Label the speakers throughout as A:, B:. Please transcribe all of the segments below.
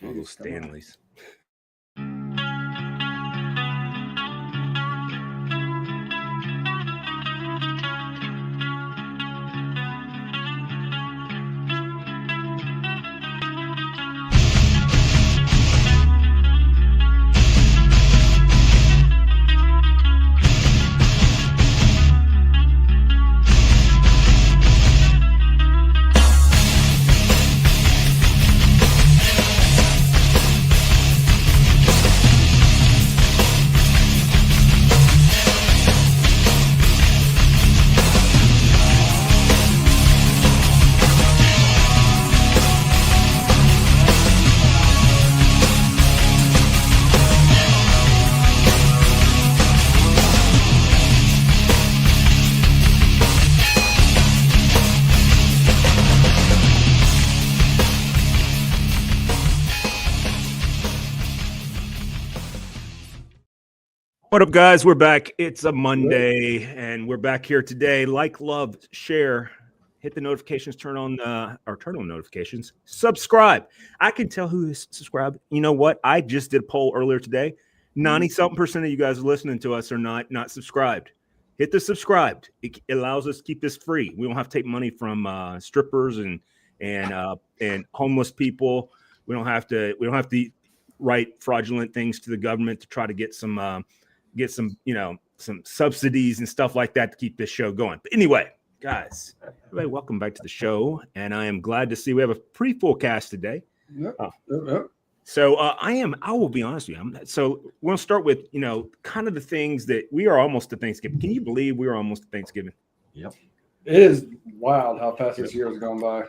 A: All those Stanleys. What up, guys? We're back. It's a Monday, and we're back here today. Like, love, share, hit the notifications, turn on notifications, subscribe. I can tell who is subscribed. You know what? I just did a poll earlier today. 90-something% of you guys listening to us are not subscribed. Hit the subscribed. It allows us to keep this free. We don't have to take money from strippers and homeless people. We don't have to write fraudulent things to the government to try to get some some subsidies and stuff like that to keep this show going. But anyway, guys, everybody, welcome back to the show. And I am glad to see we have a pretty full cast today.
B: Yep.
A: So I will be honest with you. So we're going to start with, kind of the things that we are almost to Thanksgiving. Can you believe we are almost to Thanksgiving?
B: Yep. It is wild how fast this year has gone by.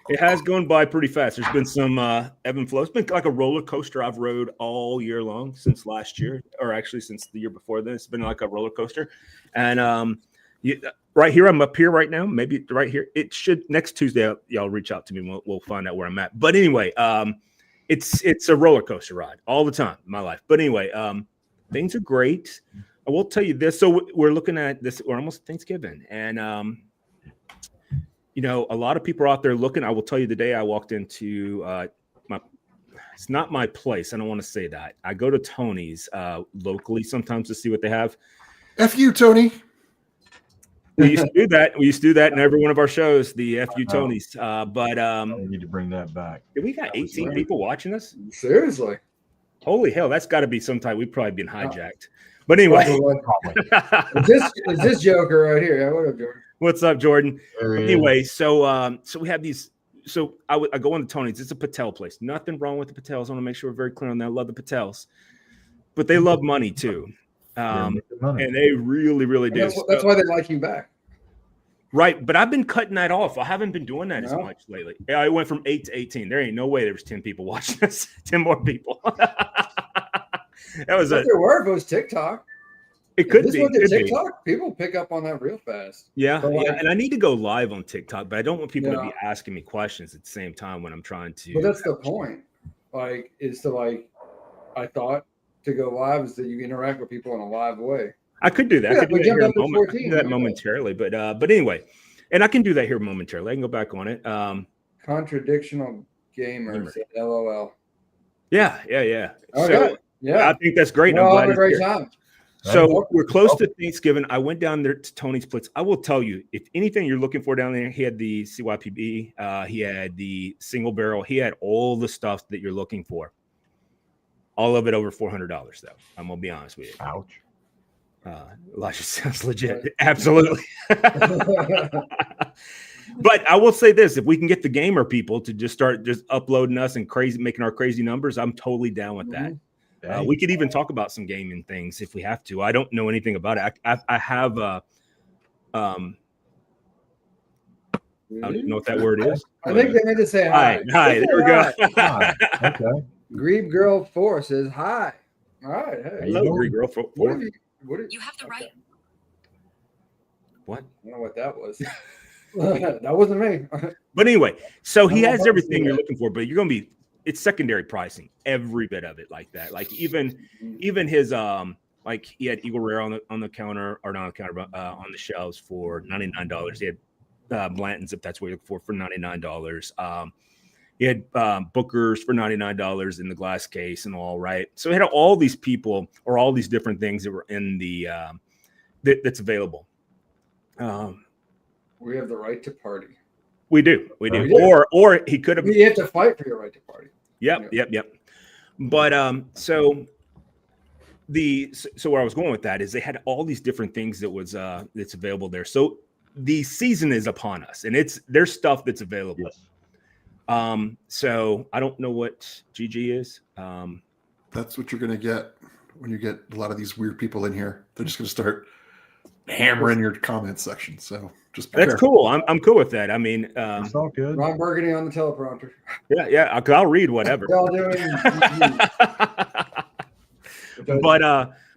A: It has gone by pretty fast. There's been some ebb and flow. It's been like a roller coaster I've rode all year long since last year, or actually since the year before this. It's been like a roller coaster. And right here, I'm up here right now, maybe right here. It should next Tuesday, y'all reach out to me. We'll find out where I'm at. But anyway, it's a roller coaster ride all the time in my life. But anyway, things are great. I will tell you this. So we're looking at this. We're almost Thanksgiving, and a lot of people are out there looking. I will tell you the day I walked into it's not my place. I don't want to say that. I go to Tony's locally sometimes to see what they have.
B: F you, Tony.
A: We used to do that. We used to do that in every one of our shows, the F you Tony's. But
C: we need to bring that back.
A: We got 18 people watching us.
B: Seriously.
A: Holy hell, that's got to be sometime. We've probably been hijacked. But anyway.
B: is this Joker right here? Yeah, what up, Jordan?
A: What's up, Jordan? Anyway, so we have these. So I go into Tony's. It's a Patel place. Nothing wrong with the Patels. I want to make sure we're very clear on that. I love the Patels, but they love money too, and they really, really do.
B: That's why they like you back,
A: right? But I've been cutting that off. I haven't been doing that as much lately. I went from 8 to 18. There ain't no way there was 10 people watching us. 10 more people. That was
B: if there were, if it was TikTok.
A: It could be.
B: TikTok, people pick up on that real fast.
A: Yeah, and I need to go live on TikTok, but I don't want people to be asking me questions at the same time when I'm trying to.
B: But that's the point. I thought to go live is that you interact with people in a live way.
A: I could do that. I could do that momentarily, but anyway, and I can do that here momentarily. I can go back on it.
B: Contradictional gamer said LOL.
A: Yeah.
B: Okay.
A: So, I think that's great. I'm glad
B: a great time.
A: So we're close to Thanksgiving. I went down there to Tony's Splits. I will tell you, if anything you're looking for down there, he had the CYPB, he had the single barrel, he had all the stuff that you're looking for. All of it over $400, though. I'm gonna be honest with you.
C: Ouch.
A: Elijah sounds legit. Absolutely. But I will say this: if we can get the gamer people to just start uploading us and making our crazy numbers, I'm totally down with that. We could even talk about some gaming things if we have to. I don't know anything about it. I have I don't even know what that word is.
B: I think they need to say hi.
A: Hi. There we go.
C: Hi. Okay.
B: Grebe Girl 4 says hi. All right. Hey.
A: Hello, Grebe Girl 4.
D: You have the right.
A: What?
B: I don't know what that was. That wasn't me.
A: But anyway, so he has everything you're looking for, but you're going to be. It's secondary pricing, every bit of it like that. Like even his like he had Eagle Rare on the counter, or not on the counter, but on the shelves for $99. He had Blanton's, if that's what you're looking for $99. You had Bookers for $99 in the glass case and all, right? So it had all these people or all these different things that were in the that's available.
B: We have the right to party.
A: We do.
B: Yeah.
A: Or he could have.
B: You have to fight for your right to party.
A: Yep. But so where I was going with that is they had all these different things that was that's available there. So the season is upon us, and there's stuff that's available.
C: Yes.
A: So I don't know what GG is.
E: That's what you're going to get when you get a lot of these weird people in here. They're just going to start hammering your comments section. So just
A: That's cool. I'm cool with that. I mean,
C: It's all good.
B: Ron Burgundy on the teleprompter.
A: yeah. I'll read whatever.
B: Y'all doing?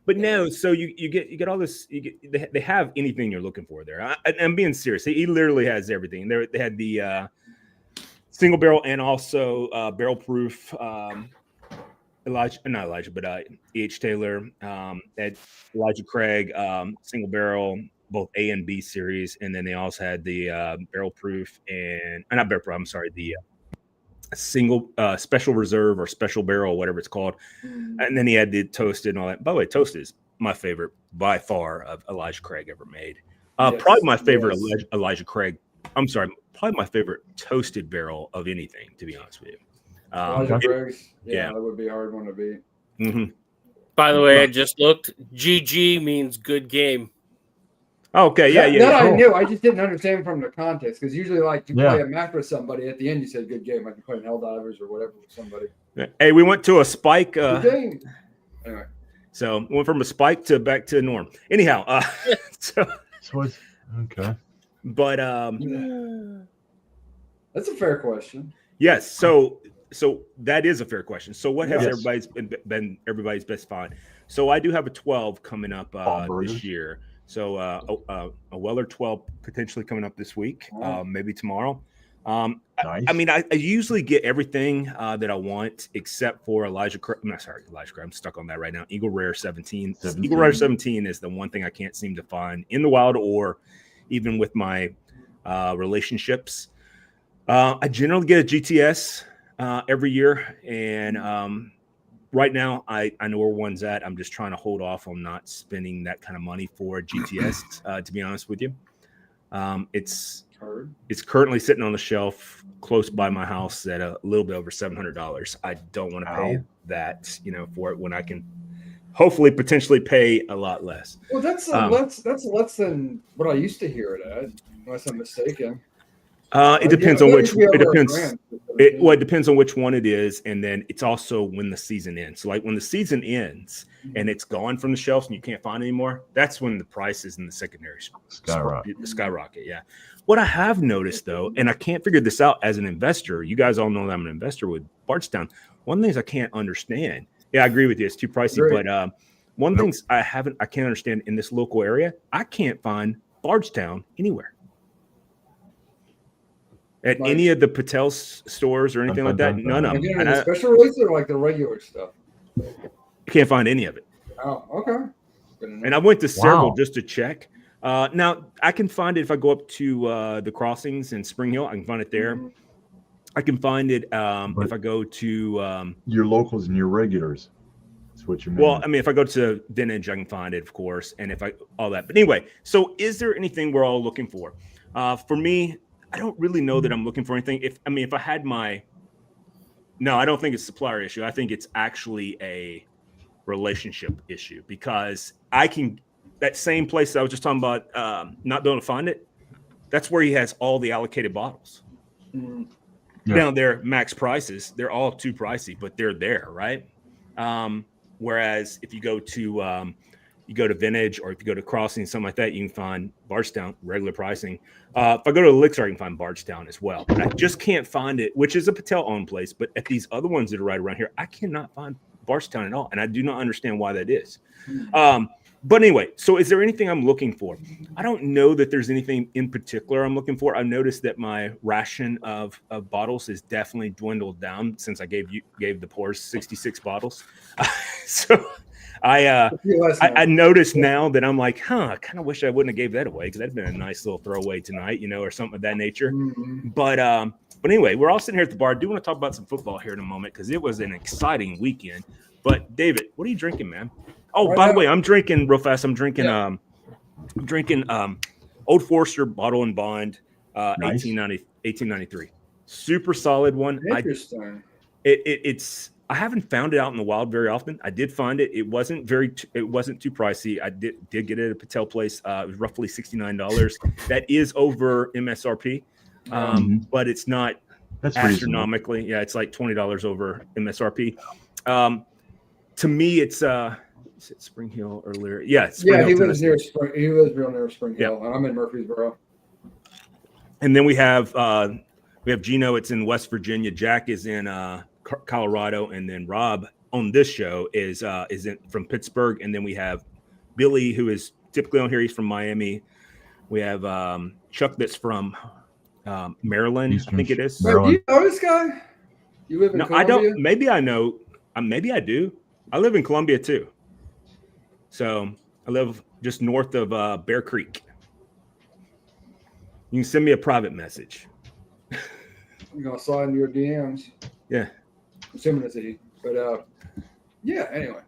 A: But no. So you get all this. They have anything you're looking for there. I'm being serious. He literally has everything. They had the single barrel and also barrel proof. E.H. Taylor, had Elijah Craig, single barrel, both A and B series, and then they also had the barrel proof and not barrel proof. I'm sorry, the single special reserve or special barrel, whatever it's called, and then he had the toasted and all that. By the way, toasted is my favorite by far of Elijah Craig ever made. Probably my favorite Elijah Craig. I'm sorry, probably my favorite toasted barrel of anything, to be honest with you.
B: Elijah Craig's,
A: yeah,
B: that would be a hard one to beat.
A: Mm-hmm.
F: By the way, I just looked. GG means good game.
A: Okay, yeah.
B: That I knew. I just didn't understand from the context because usually, like, you
C: Yeah.
B: play a match with somebody at the end, you say good game. Like you play in Helldivers or whatever with somebody.
A: Hey, we went to a spike.
B: Good game. Anyway,
A: So went from a spike to back to norm. Anyhow,
C: So it's okay.
A: but
B: that's a fair question.
A: yes. So that is a fair question. So what has
C: Yes.
A: everybody's been everybody's best find? So I do have a 12 coming up this
C: Burgers.
A: year. So a Weller 12 potentially coming up this week,
B: Wow.
A: maybe tomorrow.
C: Nice.
A: I mean, I usually get everything that I want except for Elijah Craig. I'm not sorry, Elijah Craig. I'm stuck on that right now. Eagle Rare 17. Eagle Rare 17 is the one thing I can't seem to find in the wild or even with my relationships. I generally get a GTS every year, and right now I know where one's at. I'm just trying to hold off on not spending that kind of money for a GTS. To be honest with you, it's currently sitting on the shelf close by my house at a little bit over $700. I don't want to pay that, for it when I can hopefully potentially pay a lot less.
B: Well, that's less than what I used to hear it at, unless I'm mistaken.
A: It depends on which. It depends.
B: It
A: It depends on which one it is, and then it's also when the season ends. So, like when the season ends and it's gone from the shelves and you can't find it anymore, that's when the prices in the secondary skyrocket. Yeah. What I have noticed though, and I can't figure this out as an investor. You guys all know that I'm an investor with Bardstown. One of the things I can't understand. Yeah, I agree with you. It's too pricey.
B: Great.
A: But one of the things I can't understand in this local area. I can't find Bardstown anywhere. At any of the Patel stores or anything like that, none of them.
B: Again, the special release or like the regular stuff?
A: Can't find any of it.
B: Oh, okay.
A: And I went to several just to check. Now I can find it if I go up to the crossings in Spring Hill. I can find it there. I can find it if I go to
C: your locals and your regulars. That's what you mean.
A: Well, I mean, if I go to Vintage, I can find it, of course, and if I all that. But anyway, so is there anything we're all looking for? For me, I don't really know that I'm looking for anything. If I had no, I don't think it's a supplier issue. I think it's actually a relationship issue because that same place that I was just talking about, not being able to find it. That's where he has all the allocated bottles.
B: Mm-hmm.
C: Yeah.
A: Now they're max prices. They're all too pricey, but they're there, right? Whereas if you go to Vintage or if you go to Crossing, something like that, you can find Bardstown regular pricing. If I go to Elixir, I can find Bardstown as well. But I just can't find it, which is a Patel-owned place. But at these other ones that are right around here, I cannot find Bardstown at all, and I do not understand why that is. But anyway, so is there anything I'm looking for? I don't know that there's anything in particular I'm looking for. I've noticed that my ration of bottles is definitely dwindled down since I gave the pours 66 bottles. So I noticed now that I'm like, I kind of wish I wouldn't have gave that away because that'd been a nice little throwaway tonight, or something of that nature.
B: Mm-hmm.
A: But anyway, we're all sitting here at the bar. I do want to talk about some football here in a moment because it was an exciting weekend. But David, what are you drinking, man? Oh,
B: Right
A: by the
B: now-
A: way, I'm drinking real fast. I'm drinking
B: Yeah.
A: Old Forester Bottle and Bond,
C: Nice.
A: 1893. Super solid one.
B: Interesting.
A: It's I haven't found it out in the wild very often. I did find it. It wasn't too pricey. I did get it at a Patel place. It was roughly $69. That is over MSRP, but it's not
C: That's reasonable.
A: astronomically. Yeah, it's like $20 over MSRP. To me, it's is it Spring Hill earlier? Yeah, it's Spring
B: Yeah,
A: Hill,
B: he lives
A: Tennessee.
B: near Spring. He lives real near Spring Hill, and I'm in Murfreesboro.
A: And then we have Gino. It's in West Virginia. Jack is in Colorado, and then Rob on this show is from Pittsburgh. And then we have Billy, who is typically on here. He's from Miami. We have Chuck that's from Maryland.
C: He's
A: I think it is.
B: Wait, do you know this guy? You live in
A: No, I
B: Columbia?
A: don't. Maybe I know. Maybe I do. I live in Columbia too. So I live just north of Bear Creek. You can send me a private message.
B: I'm gonna slide into your DMs.
A: Yeah.
B: Assuming it's a he. But yeah, anyway.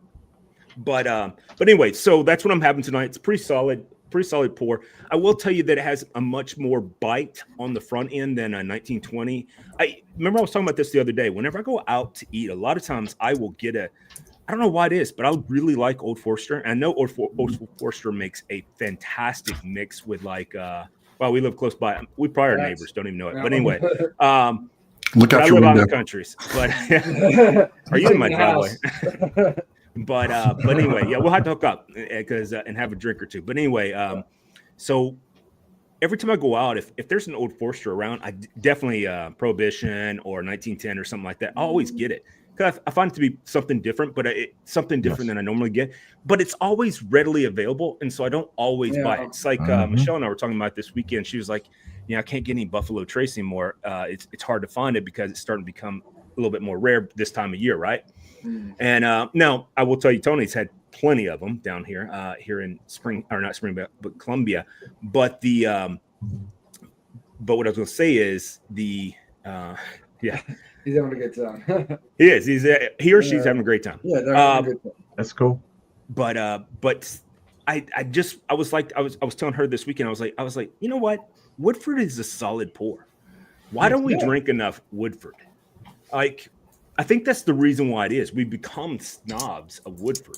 A: But anyway, so that's what I'm having tonight. It's pretty solid pour. I will tell you that it has a much more bite on the front end than a 1920. I remember I was talking about this the other day. Whenever I go out to eat, a lot of times I will get I don't know why it is, but I really like Old Forester. And I know Old Forester makes a fantastic mix with well, we live close by. We probably are neighbors, don't even know it. But anyway,
E: Look
A: but
E: out
A: I
E: your
A: live out in
E: window.
A: the countries. But are you in my driveway? But anyway, yeah, we'll have to hook up because and have a drink or two. But anyway, so every time I go out, if there's an Old Forester around, I definitely Prohibition or 1910 or something like that. I always get it because I find it to be something different, but something different than I normally get. But it's always readily available, and so I don't always buy it. It's like Michelle and I were talking about this weekend. She was like, I can't get any Buffalo Trace anymore. It's hard to find it because it's starting to become a little bit more rare this time of year, right? And now I will tell you, Tony's had plenty of them down here, here in but Columbia. But but what I was going to say is yeah,
B: He's having a good time.
A: he is. He or she's having a great time.
B: Yeah, they're having a good time.
C: That's cool.
A: But I was telling her this weekend. I was like, you know what? Woodford is a solid pour. Why don't we drink enough Woodford? I think that's the reason why it is. We become snobs of Woodford,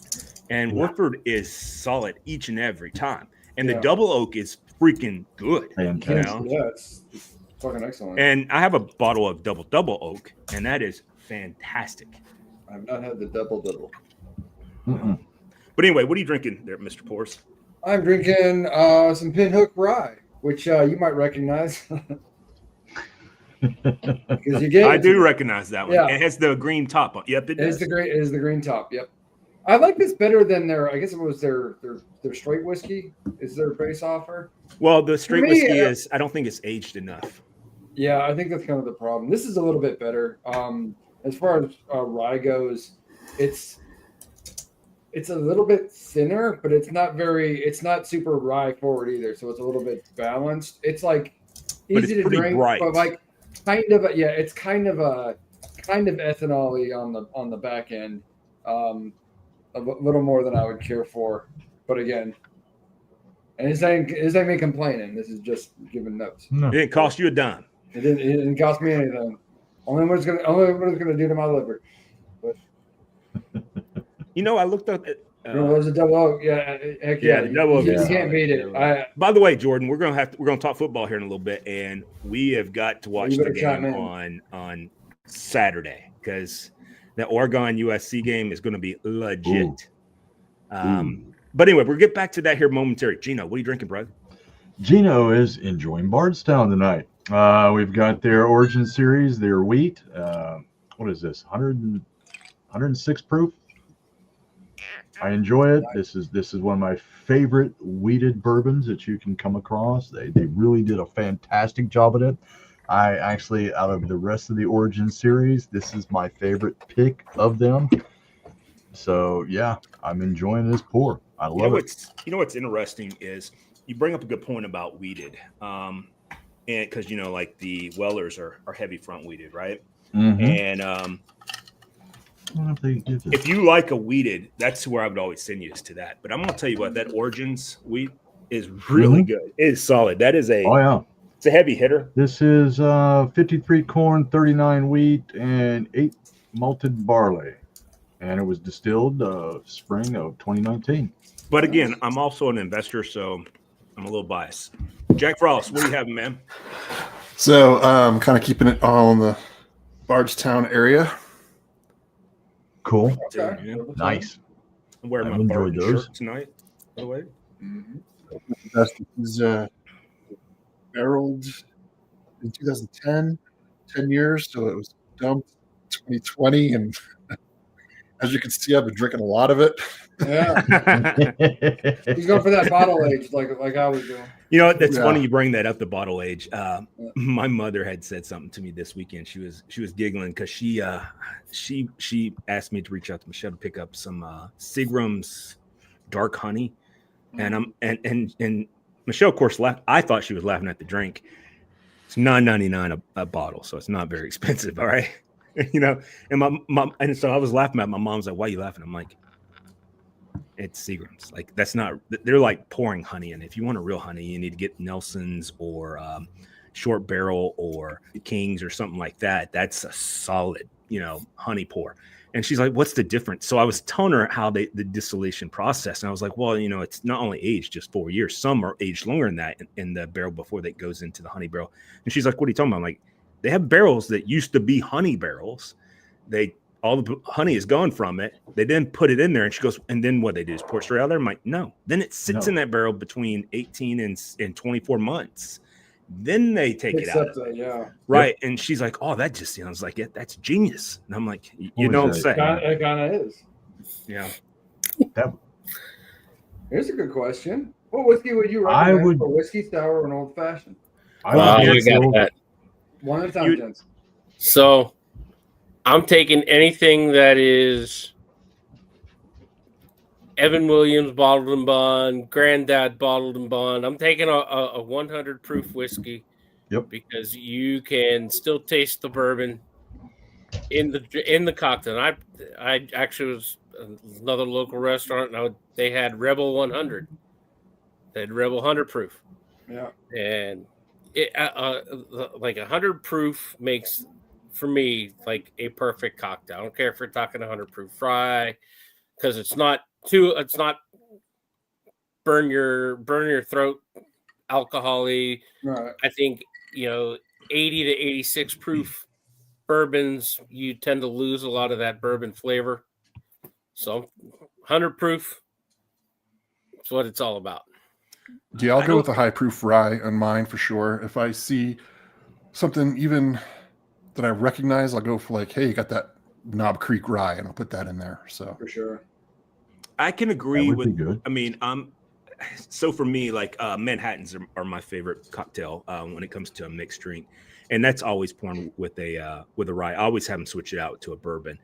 A: and Woodford is solid each and every time. And the double oak is freaking good.
C: Fantastic.
B: Yeah, it's fucking excellent.
A: And I have a bottle of double oak, and that is fantastic.
B: I've not had the double.
C: Mm-mm.
A: But anyway, what are you drinking there, Mr. Pours?
B: I'm drinking some Pinhook Rye, which you might recognize. Because you
A: I do recognize that one.
B: Yeah.
A: It has the green top on. Yep, it does.
B: It is the green top. Yep. I like this better than I guess it was their straight whiskey is their base offer.
A: Well, the straight
B: me,
A: whiskey is, I don't think it's aged enough.
B: Yeah, I think that's kind of the problem. This is a little bit better. As far as rye goes, it's a little bit thinner, but it's not super rye forward either. So it's a little bit balanced. It's like
A: But
B: easy
A: it's
B: to
A: pretty
B: drink,
A: bright.
B: but like it's kind of ethanol-y on the back end. A little more than I would care for, but again, and this ain't me complaining. This is just giving notes.
C: No.
A: It didn't cost you a dime.
B: It didn't cost me anything. Only what it's gonna do to my liver.
A: I looked up at,
B: There's a double oak. Yeah, heck
A: Yeah,
B: yeah.
A: the double oak
B: You
A: is
B: can't beat it.
A: by the way, Jordan, we're gonna talk football here in a little bit, and we have got to watch
B: You
A: the
B: better chime
A: game on Saturday because the Oregon USC game is going to be legit. But anyway, we'll get back to that here momentarily. Gino, what are you drinking, bro?
C: Gino is enjoying Bardstown tonight. We've got their Origin Series, their wheat. What is this? 106 proof. I enjoy it. This is one of my favorite wheated bourbons that you can come across. They really did a fantastic job at it. I actually, out of the rest of the Origin Series, this is my favorite pick of them. So yeah, I'm enjoying this pour. I love it.
A: What's interesting is you bring up a good point about weeded, and because like the Wellers are heavy front weeded, right?
C: Mhm.
A: And
C: I wonder if they do this.
A: if you like a weeded, that's where I would always send you is to that. But I'm gonna tell you what, that Origins wheat is really good. It is solid. That is
C: Oh yeah,
A: it's a heavy hitter.
C: this is 53 corn, 39 wheat, and 8 malted barley, and it was distilled spring of 2019.
A: But again, I'm also an investor, so I'm a little biased. Jack Frost, what do you have, man?
E: So kind of keeping it all in the Bardstown area.
C: Cool,
B: Okay.
A: Yeah.
C: nice.
A: I'm wearing
C: I've
A: my
C: enjoyed
A: Barton
C: those.
A: shirt tonight, by the way.
B: Mhm.
E: This is barreled in 2010, 10 years. So it was dumped 2020. And as you can see, I've been drinking a lot of it.
B: Yeah, he's going for that bottle age, like I was doing.
A: That's
E: Yeah.
A: funny you bring that up, the bottle age. My mother had said something to me this weekend. She was giggling because she asked me to reach out to Michelle to pick up some Seagram's dark honey, and Michelle, of course, laughed. I thought she was laughing at the drink. It's $9.99 a bottle, so it's not very expensive. All right, and my mom, and so I was laughing at my mom's like, "Why are you laughing?" I'm like, it's Seagram's. Like that's not. They're like pouring honey in. If you want a real honey, you need to get Nelson's or Short Barrel or King's or something like that. That's a solid, honey pour. And she's like, "What's the difference?" So I was telling her how the distillation process, and I was like, "Well, it's not only aged just 4 years. Some are aged longer than that in the barrel before that goes into the honey barrel." And she's like, "What are you talking about?" I'm like, "They have barrels that used to be honey barrels. All the honey is gone from it. They then put it in there," and she goes, "And then what they do is pour it straight out there." I'm like, "No." Then it sits
C: No.
A: in that barrel between 18 and 24 months. Then they take it out.
B: Except yeah,
A: Right. And she's like, "Oh, that just sounds like it. That's genius." And I'm like, "You
C: What
A: don't
C: is
A: say."
C: that?
B: it kind of is.
A: Yeah.
B: Here's a good question. What whiskey would you
C: I
B: recommend
C: would-
B: for whiskey sour and old fashioned?
C: I
F: Wow,
C: would
F: you
C: get the
F: got
C: old-
F: that.
B: One at a time, gents.
F: So I'm taking anything that is Evan Williams bottled and bond, Granddad bottled and bond. I'm taking a 100 proof whiskey.
C: Yep.
F: Because you can still taste the bourbon in the cocktail. And I actually was another local restaurant, and they had Rebel 100. They had Rebel 100 proof.
B: Yeah.
F: And it like 100 proof makes, for me, like a perfect cocktail. I don't care if we're talking 100 proof rye, because it's not burn your throat alcohol-y.
B: Right.
F: I think 80 to 86 proof bourbons, you tend to lose a lot of that bourbon flavor. So 100 proof, that's what it's all about.
E: Yeah, I'll go with a high proof rye on mine for sure. If I see something even that I recognize, I'll go for like, hey, you got that Knob Creek rye, and I'll put that in there. So
B: For sure.
A: I can
C: That
A: agree
C: would
A: with.
C: be good.
A: I mean, so for me, like Manhattans are my favorite cocktail when it comes to a mixed drink, and that's always poured with a rye. I always have them switch it out to a bourbon.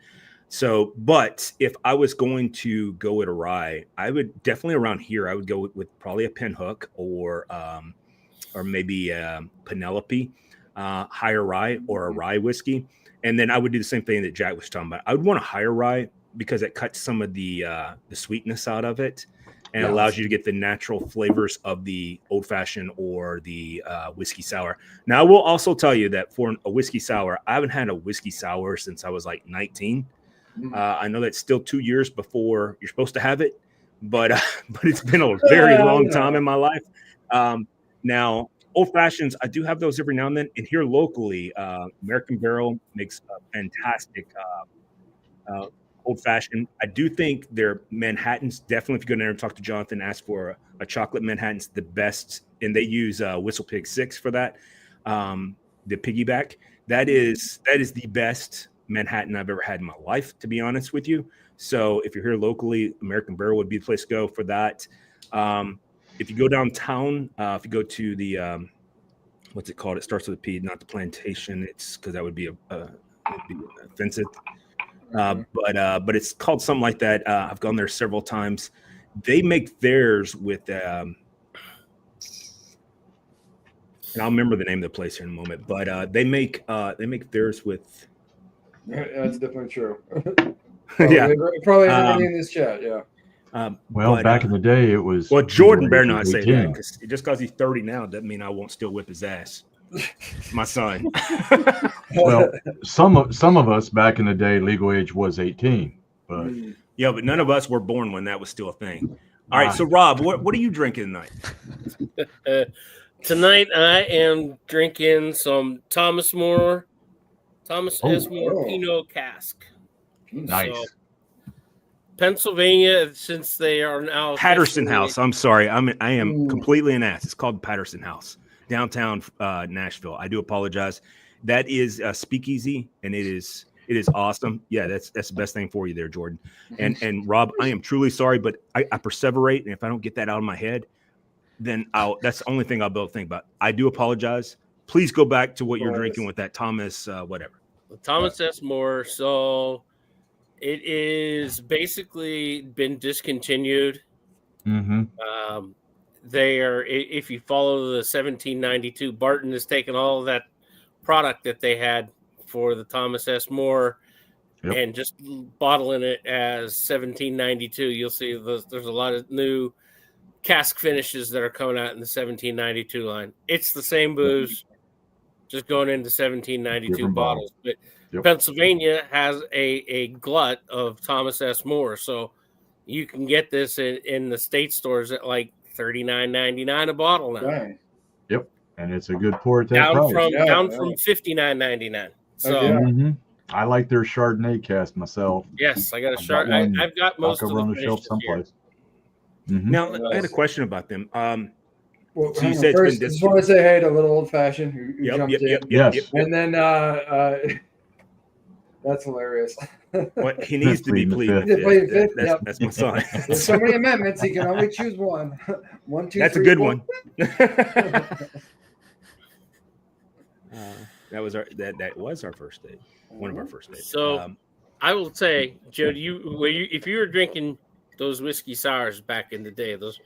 A: So, but if I was going to go with a rye, I would definitely around here. I would go with probably a Pinhook or maybe Penelope, higher rye or a rye whiskey, and then I would do the same thing that Jack was talking about. I would want a higher rye because it cuts some of the sweetness out of it. And allows you to get the natural flavors of the old fashioned or the whiskey sour. Now, I will also tell you that for a whiskey sour, I haven't had a whiskey sour since I was like 19. I know that's still 2 years before you're supposed to have it, but it's been a very long time in my life. Now, old fashions, I do have those every now and then. And here locally, American Barrel makes a fantastic old fashioned. I do think their Manhattans, definitely, if you go down there and talk to Jonathan, ask for a chocolate Manhattan's the best, and they use Whistle Pig 6 for that. The piggyback, that is the best Manhattan I've ever had in my life, to be honest with you. So if you're here locally, American Barrel would be the place to go for that. If you go downtown, if you go to the what's it called? It starts with a P, not the Plantation. It's because that would be offensive. But it's called something like that. I've gone there several times. They make theirs with and I'll remember the name of the place here in a moment. But they make theirs with.
B: Yeah, that's definitely true.
A: Yeah,
B: Probably everybody in this chat. Yeah.
C: Back in the day, it was.
A: Well, Jordan better
C: legal
A: not
C: age
A: say
C: 18.
A: that, because just because he's 30 now doesn't mean I won't still whip his ass. My son.
C: Well, some of us back in the day, legal age was 18, but
A: Yeah, but none of us were born when that was still a thing. All right, so Rob, what are you drinking tonight?
F: Tonight I am drinking some Thomas S. Moore Pinot Cask.
C: nice.
F: So, Pennsylvania, since they are now
A: Patterson
F: officially-
A: House. I'm sorry, I am
B: Ooh.
A: completely an ass. It's called Patterson House, downtown Nashville. I do apologize. That is Speakeasy, and it is awesome. Yeah, that's the best thing for you there, Jordan. And Rob, I am truly sorry, but I perseverate, and if I don't get that out of my head, then that's the only thing I'll be able to think about. I do apologize. Please go back to what you're drinking with that Thomas whatever.
F: Thomas S. Moore. So it is basically been discontinued.
C: Mm-hmm.
F: They are, if you follow the 1792, Barton has taken all of that product that they had for the Thomas S. Moore and just bottling it as 1792. You'll see there's a lot of new cask finishes that are coming out in the 1792 line. It's the same booze, just going into 1792
C: Different
F: bottles. But Pennsylvania has a glut of Thomas S. Moore, so you can get this in the state stores at like $39.99 a bottle now.
B: Dang.
C: Yep, and it's a good pour at that
F: Down
C: price.
F: from
B: Yeah,
F: down
B: yeah.
F: from $59.99. So
B: Yeah.
C: Mhm. I like their Chardonnay cast myself.
F: yes, I got a
C: I've
F: shot.
C: got one
F: I've got most
C: Back
F: of
C: over
F: the
C: on the shelf
F: finishes here.
C: someplace. Mhm.
A: Now, I had a question about them.
B: Well,
A: So you
B: hang on.
A: said it's
B: First,
A: been
B: I just want to say hey to Little Old Fashioned who jumped in.
C: Yes.
B: And then that's hilarious.
A: What he needs to be
C: Pleading
A: pleading.
C: the
B: fifth. Pleading the fifth,
A: That's,
B: yep.
A: that's my son.
B: There's so many amendments, he can only choose one. 1, 2,
A: That's a
B: 3,
A: good
B: 4.
A: one. That was our first date. One of our first dates.
F: So I will say, Joe, if you were drinking those whiskey sours back in the day, those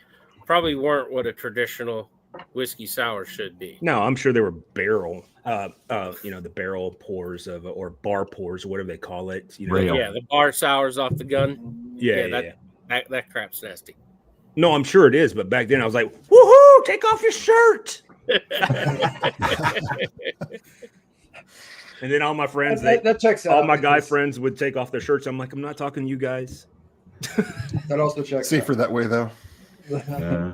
F: probably weren't what a traditional whiskey sour should be.
A: no, I'm sure they were barrel, the barrel pours or bar pours, or whatever they call it.
C: Rail.
F: Yeah, the bar sours off the gun.
A: Yeah.
F: That crap's nasty.
A: No, I'm sure it is, but back then I was like, "Woohoo! Take off your shirt!" And then all my friends,
B: That checks out.
A: all my guy friends would take off their shirts. I'm like, I'm not talking to you guys.
B: That also checks
E: Safer that way, though.
C: Yeah.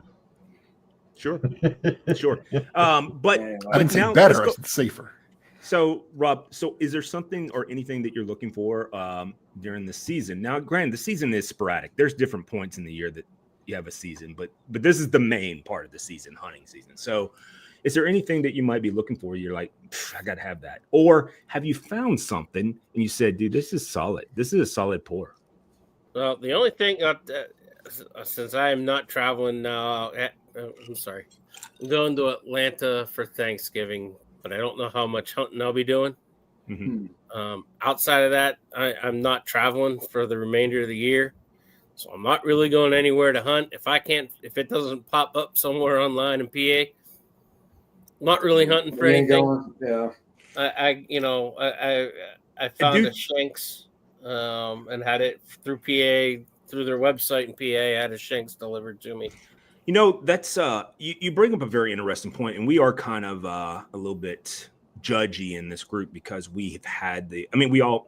A: Sure. But
B: Yeah,
E: I didn't say
A: now
E: better.
A: let's
E: I said safer.
A: So, Rob, is there something or anything that you're looking for during the season? Now, granted, the season is sporadic. There's different points in the year that you have a season, but this is the main part of the season, hunting season. So, is there anything that you might be looking for? You're like, I got to have that. Or have you found something and you said, dude, this is solid. This is a solid pour.
F: Well, the only thing, since I am not traveling now, I'm sorry, I'm going to Atlanta for Thanksgiving, but I don't know how much hunting I'll be doing.
A: Mm-hmm.
F: Outside of that, I'm not traveling for the remainder of the year, so I'm not really going anywhere to hunt. If it doesn't pop up somewhere online in PA, not really hunting for anything.
B: Yeah.
F: I found a Shanks and had it through PA, through their website in PA. I had a Shanks delivered to me.
A: You know, that's you bring up a very interesting point, and we are kind of a little bit judgy in this group because we have had we all,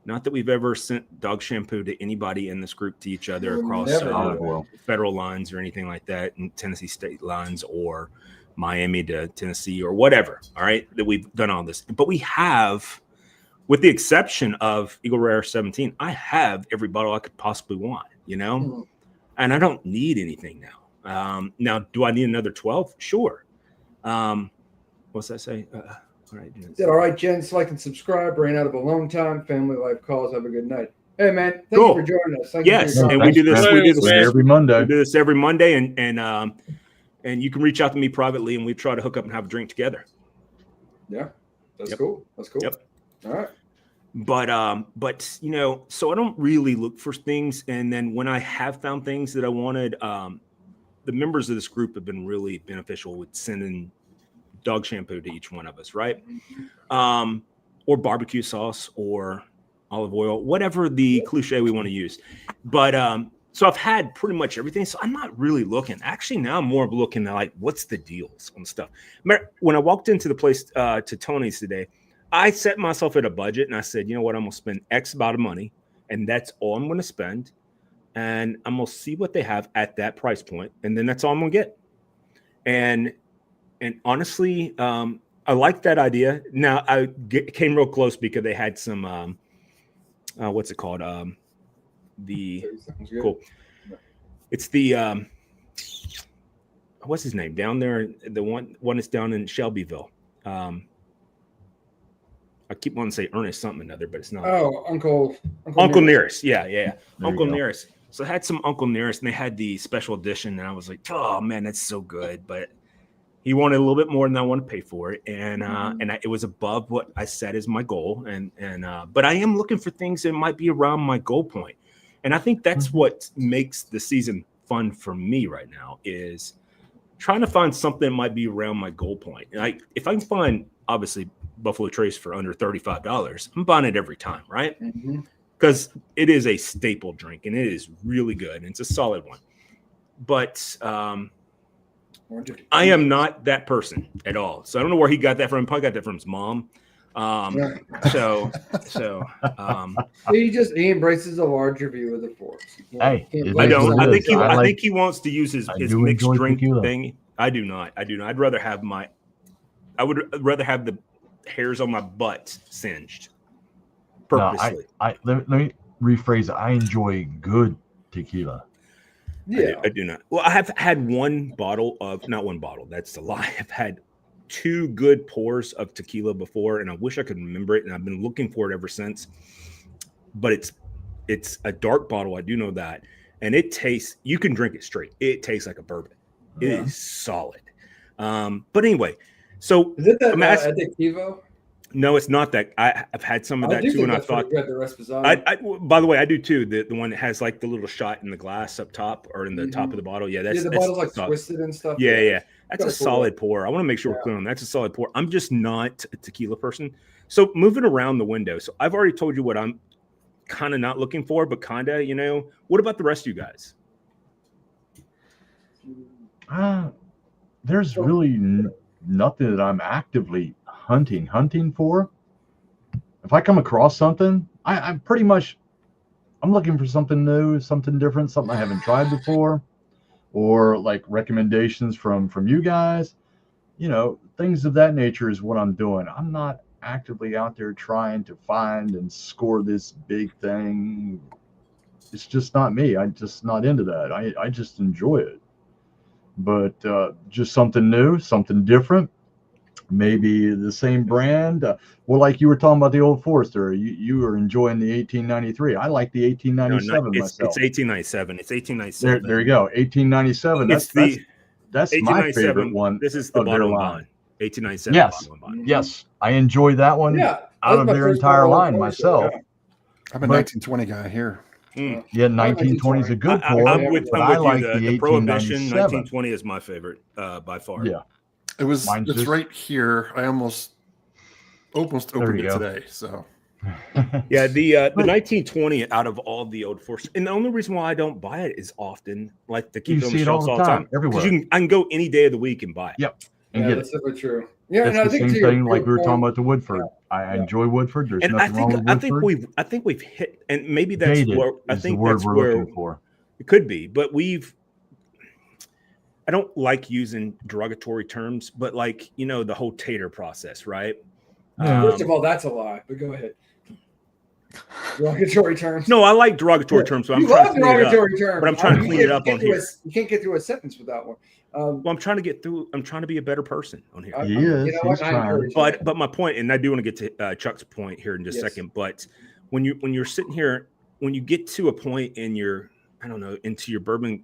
A: not that we've ever sent dog shampoo to anybody in this group to each other across
B: Never.
A: federal lines or anything like that, and Tennessee state lines or Miami to Tennessee or whatever. All right, that we've done all this, but we have, with the exception of Eagle Rare 17, I have every bottle I could possibly want, and I don't need anything now. Now, do I need another 12? Sure. What's that say? All right.
B: All right, gents, like and subscribe. Ran out of a long time. Family life calls. Have a good night. Hey, man, thank
A: Cool.
B: you for joining us. Thank
A: Yes,
B: you for your
A: and we do this.
F: man.
A: We do this
C: Every Monday.
A: We do this every Monday, and you can reach out to me privately, and we try to hook up and have a drink together.
B: Yeah, that's
A: Yep.
B: cool. That's cool.
A: Yep.
B: All right.
A: But you know, so I don't really look for things. And then when I have found things that I wanted, the members of this group have been really beneficial with sending dog shampoo to each one of us, right? Or barbecue sauce or olive oil, whatever the cliche we want to use. But so I've had pretty much everything. So I'm not really looking. Actually, now I'm more looking at like what's the deals on stuff. When I walked into the place to Tony's today, I set myself at a budget and I said, you know what, I'm gonna spend X amount of money, and that's all I'm gonna spend. And I'm gonna see what they have at that price point, and then that's all I'm gonna get. And honestly, I like that idea. Now came real close because they had some what's it called? Cool. It's the what's his name down there? The one that's down in Shelbyville. I keep wanting to say Ernest something or another, but it's not.
B: Oh, Uncle
A: Nearest. Yeah.
C: There
A: Uncle
C: you go.
A: Nearest. So I had some Uncle Nearest, and they had the special edition, and I was like, oh man, that's so good. But he wanted a little bit more than I want to pay for it, and it was above what I set as my goal. But I am looking for things that might be around my goal point, and I think that's what makes the season fun for me right now is trying to find something that might be around my goal point. Like if I can find obviously Buffalo Trace for under $35, I'm buying it every time, right? Because it is a staple drink and it is really good and it's a solid one. But I am not that person at all. So I don't know where he got that from. Probably got that from his mom.
B: He embraces a larger view of the force.
C: Hey,
A: I don't. I
C: I
A: think he wants to use his
C: do
A: mixed
C: enjoy
A: drink
C: tequila.
A: thing. I do not. I'd rather have I would rather have the hairs on my butt singed purposely.
C: Let me rephrase it. I enjoy good tequila.
A: I do not. Well, I have had not one bottle. That's a lie. I've had 2 good pours of tequila before, and I wish I could remember it. And I've been looking for it ever since. But it's a dark bottle. I do know that, and it tastes. You can drink it straight. It tastes like a bourbon. It is solid. But anyway, so
B: is it that Adictivo?
A: No, it's not that. I've had some of that too, and I thought
B: the Reposado.
A: By the way, I do too. The one that has like the little shot in the glass up top or in the top of the bottle. Yeah, that's
B: the bottle's like twisted and stuff.
A: Yeah. That's a solid pour. I want to make sure we're clear on that. That's a solid pour. I'm just not a tequila person. So moving around the window. So I've already told you what I'm kind of not looking for, but kind of, what about the rest of you guys?
C: There's really nothing that I'm actively hunting for. If I come across something, I'm looking for something new, something different, something I haven't tried before, or like recommendations from you guys. Things of that nature is what I'm doing. I'm not actively out there trying to find and score this big thing. It's just not me. I'm just not into that. I just enjoy it. But just something new, something different, maybe the same brand. Well, like you were talking about the Old Forester, you were enjoying the 1893. I like the 1897 myself.
A: It's 1897. It's 1897.
C: There you go, 1897. That's my favorite one.
A: This is the bottom line. 1897.
C: Yes, yes, I enjoy that one out of their entire line myself.
E: I'm a 1920 guy here.
C: Yeah, 1920 is a good pour.
A: I'm with
C: I
A: you.
C: like
A: The Prohibition 1920 is my favorite by far.
C: Yeah,
E: it's right here. I almost opened it today. So
A: yeah, the 1920 out of all the Old Foresters, and the only reason why I don't buy it is often like the keep it on the shelves all the time.
C: Everywhere.
A: I can go any day of the week and buy it.
C: Yep.
B: That's super true. Yeah,
C: it's the same thing like we were talking about the Woodford. I enjoy Woodford. There's nothing wrong with Woodford.
A: I think we've hit, and maybe that's where I think
C: that's
A: where
C: looking for.
A: It could be, but I don't like using derogatory terms, but like the whole tater process, right?
B: First of all, that's a lie. But go ahead. Derogatory terms.
A: No, I like derogatory terms. So I'm
B: love derogatory terms,
A: but I'm trying to clean it up on here.
B: You can't get through a sentence without one.
A: Well, I'm trying to get through. I'm trying to be a better person on here.
C: He's trying.
A: But my point, and I do want to get to Chuck's point here in just a second. But when you're sitting here, when you get to a point in your, into your bourbon,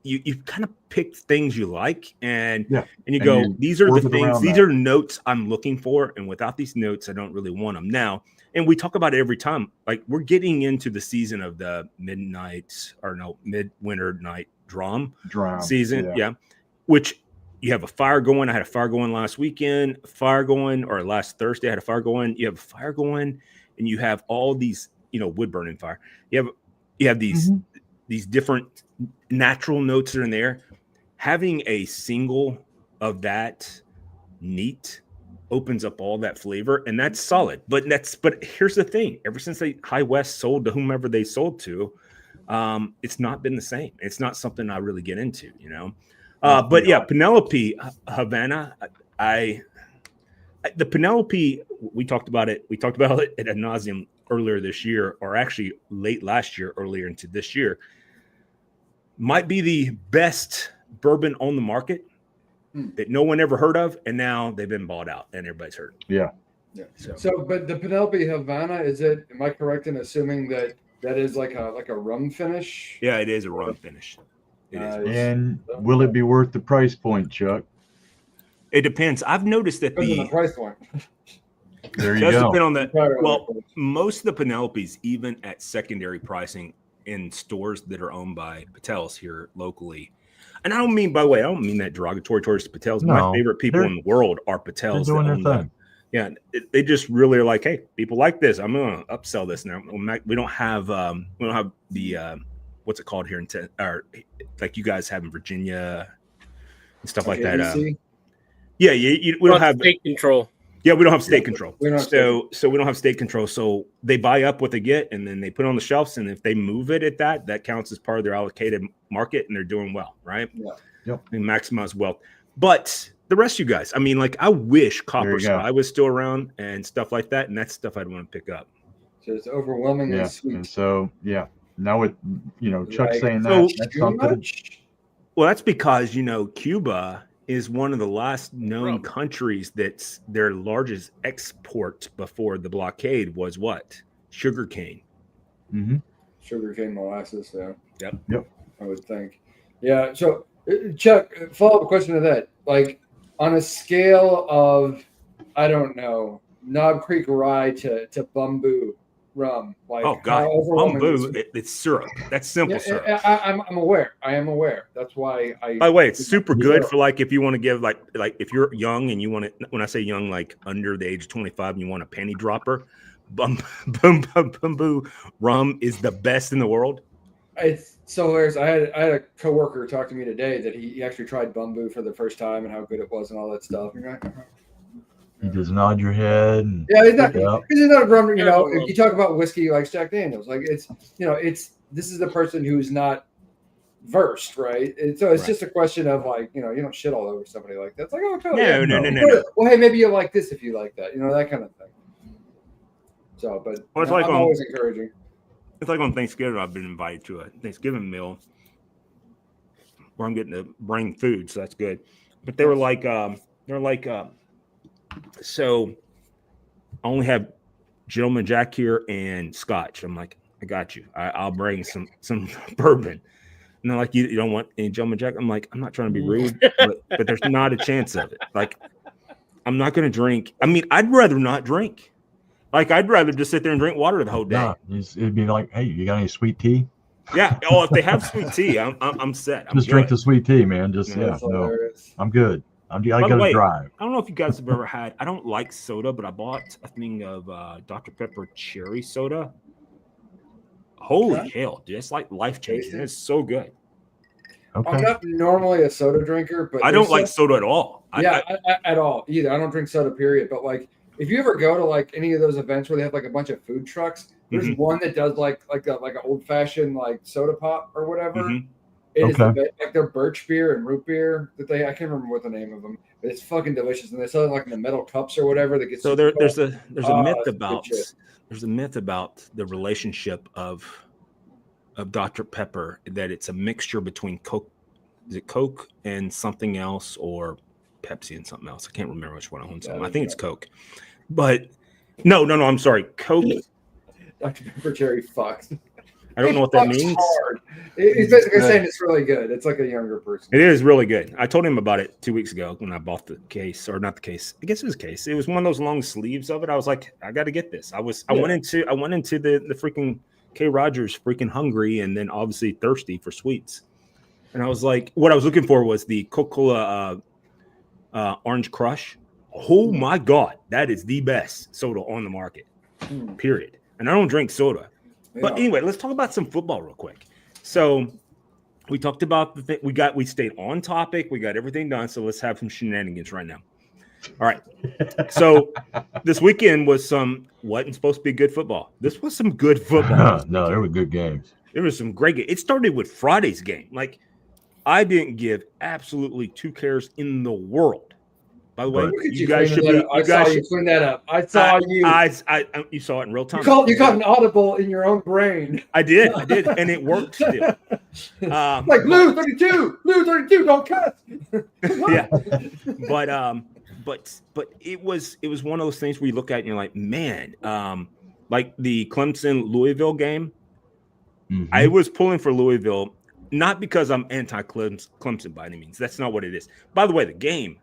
A: you kind of pick things you like, and you go, these are the things, these are notes I'm looking for, and without these notes, I don't really want them. Now, and we talk about it every time. Like we're getting into the season of the midwinter night drum season. Yeah. Which you have a fire going. I had a fire going last weekend, or last Thursday, I had a fire going. You have a fire going, and you have all these, wood burning fire. You have these different natural notes that are in there. Having a single of that neat opens up all that flavor, and that's solid. But here's the thing: ever since High West sold to whomever they sold to, it's not been the same. It's not something I really get into, But yeah, Penelope Havana, the Penelope, we talked about it. We talked about it ad nauseum earlier this year, or actually late last year, earlier into this year. Might be the best bourbon on the market that no one ever heard of, and now they've been bought out and everybody's heard.
B: Yeah. So, but the Penelope Havana, am I correct in assuming that is like a rum finish?
A: Yeah, it is a rum finish. It is.
C: And will it be worth the price point, Chuck?
A: It depends. I've noticed that
B: the price point.
C: There you
A: does
C: go.
A: depend on that. Well, most of the Penelopes, even at secondary pricing in stores that are owned by Patels here locally, and I don't mean, by the way, I don't mean that derogatory towards Patels. No, my favorite people in the world are Patels.
C: They're doing their thing.
A: Yeah, they just really are like, hey, people like this. I'm going to upsell this now. We don't have the what's it called here in or like you guys have in Virginia and stuff like that. Yeah, we don't have
F: state control.
A: Yeah, we don't have state control. So we don't have state control. So they buy up what they get, and then they put it on the shelves. And if they move it at that counts as part of their allocated market, and they're doing well, right?
B: Yeah.
C: Yep.
A: They maximize wealth. But the rest of you guys, I mean, like I wish Copper Sky was still around and stuff like that, and that's stuff I'd want to pick up.
B: So it's overwhelmingly sweet.
C: And so now with Chuck saying that's something.
A: Well, that's because Cuba is one of the last known countries that's their largest export before the blockade was what? Sugarcane.
C: Mm-hmm.
B: Sugarcane molasses, yeah.
A: Yep.
B: I would think. Yeah. So, Chuck, follow-up question to that. Like, on a scale of, I don't know, Knob Creek Rye to Bumbu rum, like,
A: oh god, Bumbu, it's syrup. That's simple syrup.
B: I'm aware. I am aware. That's why I.
A: By the way, it's super good for like if you want to give like if you're young and you want to. When I say young, like under the age of 25, and you want a penny dropper, Bumbu rum is the best in the world.
B: It's so hilarious. I had a coworker talk to me today that he actually tried Bumbu for the first time and how good it was and all that stuff.
C: You just nod your head. And
B: he's not a rum. If you talk about whiskey like Jack Daniels, like this is the person who's not versed, right? And so it's just a question of like, you don't shit all over somebody like that. It's like, oh, cool. No. Well, hey, maybe you'll like this if you like that, that kind of thing. So, but I'm always encouraging.
A: It's like on Thanksgiving, I've been invited to a Thanksgiving meal where I'm getting to bring food, so that's good. But they were like, so I only have Gentleman Jack here and Scotch. I'm like, I got you. I'll bring some bourbon. And they're like, you don't want any Gentleman Jack? I'm like, I'm not trying to be rude, but there's not a chance of it. Like, I'm not going to drink. I mean, I'd rather not drink. Like, I'd rather just sit there and drink water the whole day.
C: No, it'd be like, hey, you got any sweet tea?
A: Yeah. Oh, if they have sweet tea, I'm set.
C: Just drink the sweet tea, man. Just I'm good. I got to drive.
A: I don't know if you guys have ever had. I don't like soda, but I bought a thing of Dr. Pepper cherry soda. Holy hell, dude! It's like life changing. It's so good.
C: Okay.
B: I'm not normally a soda drinker, but
A: I don't like soda at all.
B: At all either. I don't drink soda, period. But like, if you ever go to like any of those events where they have like a bunch of food trucks, there's one that does like an old fashioned like soda pop or whatever. Mm-hmm. It is like their birch beer and root beer that I can't remember what the name of them, but it's fucking delicious. And they sell it like in the metal cups or whatever. That gets
A: there's a myth about the relationship of Dr. Pepper, that it's a mixture between Coke. Is it Coke and something else, or Pepsi and something else? I can't remember which one I own. I think it's Coke, but no. I'm sorry, Coke.
B: Dr. Pepper cherry fucks.
A: I don't know what that
B: Fuck's
A: means.
B: Hard. He's basically
E: Good.
B: saying it's really good. It's like a younger person.
A: It is really good. I told him about it 2 weeks ago when I bought the case, or not the case. I guess it was a case. It was one of those long sleeves of it. I was like, I got to get this. I went into the freaking K Rogers freaking hungry and then obviously thirsty for sweets. And I was like, what I was looking for was the Coca-Cola Orange Crush. Oh my God, that is the best soda on the market. Period. And I don't drink soda. But
B: Yeah.
A: anyway, let's talk about some football real quick. So we talked about the thing we stayed on topic. We got everything done. So let's have some shenanigans right now. All right. So this weekend was wasn't supposed to be good football. This was some good football.
C: No, there were good games.
A: There was some great games. It started with Friday's game. Like, I didn't give absolutely 2 cares in the world. By the way,
B: Look at
A: you guys should
B: cleaning
A: be.
B: that up. I saw you clean that up. I saw you.
A: You saw it in real time.
B: You caught an audible in your own brain.
A: I did, and it worked still.
B: Like Blue 32, don't cut.
A: Yeah, but it was one of those things where you look at it and you're like, man, like the Clemson Louisville game.
C: Mhm.
A: I was pulling for Louisville, not because I'm anti-Clemson by any means. That's not what it is. By the way, the game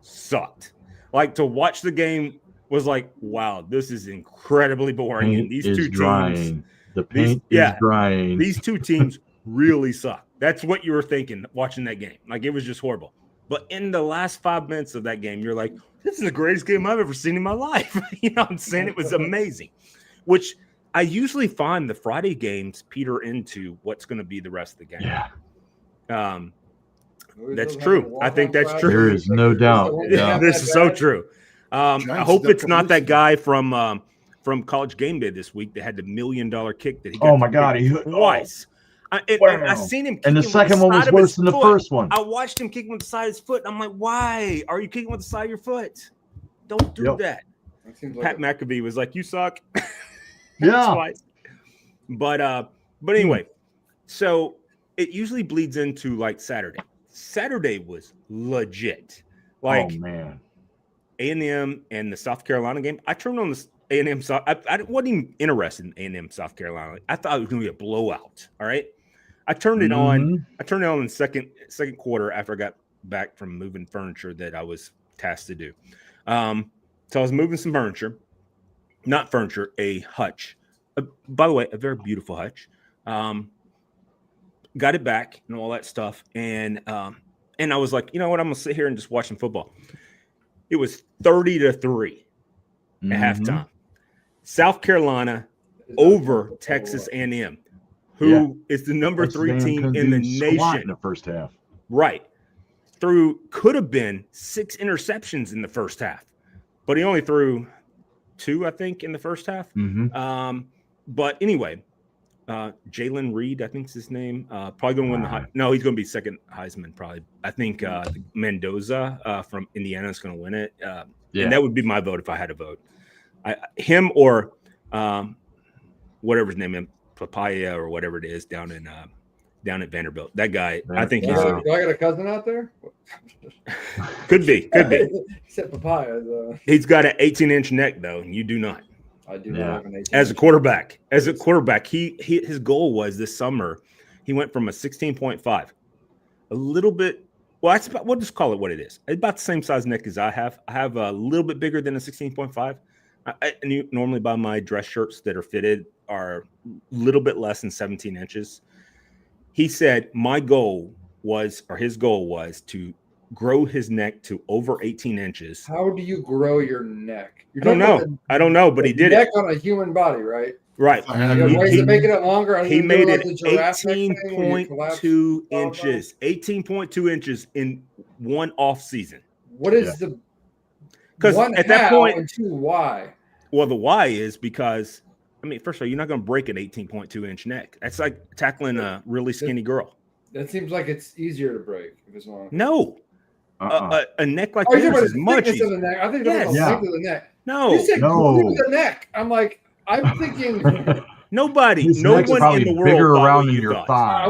A: sucked. Like, to watch the game was like, wow, this is incredibly boring. And these
C: Paint
A: two
C: is drying.
A: teams,
C: The paint is drying.
A: these two teams really suck. That's what you were thinking watching that game. Like, it was just horrible. But in the last 5 minutes of that game, you're like, this is the greatest game I've ever seen in my life. You know what I'm saying? It was amazing, which I usually find the Friday games peter into what's going to be the rest of the game.
C: Yeah.
A: That's true. I think that's true.
C: There is no doubt. Yeah.
A: This is so true. I
E: Giants
A: hope
E: did a
A: it's
E: couple
A: not that
E: weeks
A: guy from College Game Day this week that had the $1 million kick that he got.
C: Oh my God, he
A: twice. I
C: Wow.
A: seen him.
C: And the
A: kick him with
C: second one was
A: side of
C: worse
A: his
C: than the
A: foot.
C: first one.
A: I watched him kicking with the side of his foot. I'm like, why are you kicking with the side of your foot? Don't do
C: Yep.
A: that.
B: That seems like
A: Pat McAfee was like, you suck.
C: Yeah.
A: Twice. But anyway, so it usually bleeds into like Saturday. Saturday was legit. Like,
C: oh man.
A: A&M and the South Carolina game. I turned on the A&M South. I wasn't even interested in A&M South Carolina. I thought it was going to be a blowout. All right. I turned it on.
C: Mhm.
A: I turned it on in the second quarter after I got back from moving furniture that I was tasked to do. So I was moving some furniture, not furniture, a hutch. By the way, a very beautiful hutch. Got it back and all that stuff. And I was like, you know what? I'm going to sit here and just watch some football. It was 30-3 at
C: Mhm.
A: halftime. South Carolina over Texas A&M, who is the number
C: Texas
A: 3
C: A&M
A: team
C: couldn't
A: in the
C: do squat
A: nation.
C: in the first half.
A: Right. Could have been 6 interceptions in the first half, but he only threw 2, I think, in the first half.
C: Mhm.
A: But anyway, Jalen Reed, I think is his name. Probably going to win the no, he's going to be second Heisman probably. I think Mendoza from Indiana is going to win it. And that would be my vote if I had to vote. Him or whatever his name is, Papaya or whatever it is down at Vanderbilt. That guy, I think he's
B: Do I got a cousin out there?
A: could be.
B: He said papaya.
A: He's got an 18-inch neck though, and you do not.
B: I do
C: Yeah.
B: not have an 18.
A: As a quarterback, he his goal was this summer. He went from a 16.5, a little bit. Well, that's about, we'll just call it what it is. It's about the same size neck as I have. I have a little bit bigger than a 16.5. And you normally buy my dress shirts that are fitted are a little bit less than 17 inches. He said his goal was to grow his neck to over 18 inches.
B: How do you grow your neck?
A: I don't know, but he did
B: neck
A: it.
B: on a human body, right?
A: Right.
B: You got ways to make it longer. Other
A: He
B: than
A: made
B: doing
A: it
B: like the giraffe neck thing where you collapse
A: 18.2
B: all
A: inches. 18.2 inches in one off season.
B: What is the
A: 'Cause
B: one
A: at that
B: how
A: point-
B: and two why?
A: Well, the why is because, I mean, first of all, you're not going to break an 18.2 inch neck. That's like tackling a really skinny girl.
B: That seems like it's easier to break if it's long.
A: No,
C: Uh-uh.
A: a neck like
B: Oh, you're
A: this
B: talking
A: is
B: about the
A: much
B: thickness of
A: easier.
B: the neck. I think
A: Yes.
B: that's the
C: Yeah.
B: length of the neck.
A: No,
B: You said
C: No.
B: glue the neck. I'm like, I'm thinking.
A: nobody,
C: His
A: no
C: neck's
A: one
C: probably
A: in the world
C: bigger
A: thought
C: around
A: what
C: than
A: you
C: your
A: thought.
C: thigh.
B: I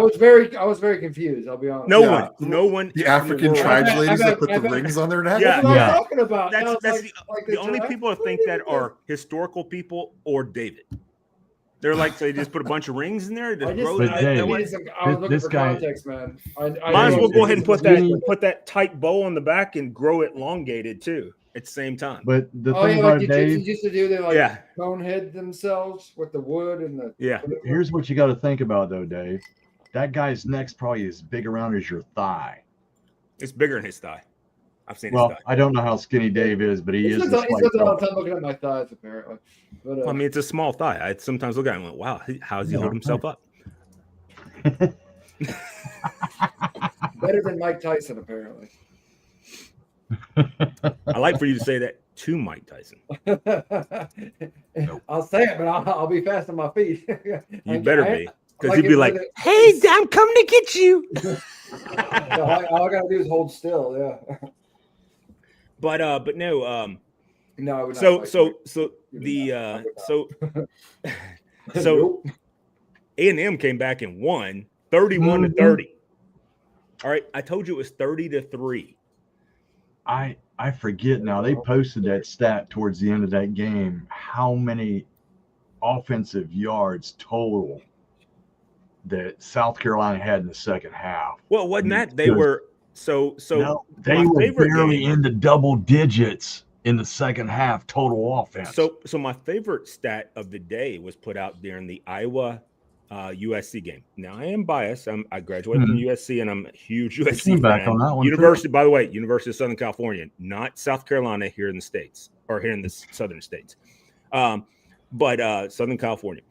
B: was very confused. I'll be honest.
A: No
E: Yeah.
A: one.
E: The
A: in
E: African
A: world-
E: tribes
B: I've
E: ladies that
B: had-
E: put
B: I've
E: the
B: had-
E: rings on their neck.
A: Yeah.
B: That's what
C: Yeah.
B: I'm talking about.
A: That's
B: And I was
A: the
B: like
A: the only
B: giraffe?
A: people that think that are historical people or David. They're like, so they just put a bunch of rings in there.
B: I
A: Just
B: just,
A: grow
C: But
A: that
C: Dave,
A: way?
B: I was looking
C: this
B: for
C: guy-
B: context, man. I
A: Might as
B: know
A: well go ahead and put that
C: Skinny-
A: tight bow on the back and grow it elongated too at the same time.
C: But the
B: Oh,
C: thing
B: yeah, like
C: about
B: the
C: Dave,
B: Egyptians used to do. They like
A: Yeah.
B: bonehead themselves with the wood and the.
A: Yeah.
C: here's what you got to think about though, Dave. That guy's neck's probably as big around as your thigh.
A: It's bigger than his thigh. I've seen
C: Well,
A: his thigh.
C: I don't know how skinny Dave is, but he
B: He
C: is.
B: spends
C: a
B: a
C: slight
B: lot of
C: fella.
B: time looking at my thighs, apparently. But,
A: I mean, it's a small thigh. I sometimes look at it and went, wow, how does he
C: Yeah,
A: hold himself up?
B: better than Mike Tyson, apparently.
A: I like for you to say that to Mike Tyson.
B: I'll say it, but I'll be fast on my feet.
A: You better be. Because
B: like
A: he'd be
B: it
A: like,
B: with it.
A: hey, I'm coming to get you.
B: all I gotta do is hold still. Yeah.
A: But no,
B: No, I would not
A: so
B: fight
A: so
B: Mike.
A: so
B: You would
A: the
B: not. I would not.
A: so
B: Nope.
A: A&M came back and won 31 to
C: Mhm.
A: 30. All right, I told you it was 30-3.
C: I forget now. They posted that stat towards the end of that game. How many offensive yards total that South Carolina had in the second half?
A: Well, it wasn't that they
C: Because-
A: were so
C: No, they
A: my
C: were
A: favorite
C: barely
A: game-
C: in the double digits in the second half total offense.
A: So my favorite stat of the day was put out during the Iowa USC game. Now I am biased. I graduated from USC and I'm a huge USC
C: came back
A: fan.
C: on that one, too.
A: University, by the way, University of Southern California, not South Carolina here in the States or here in the southern states. But Southern California.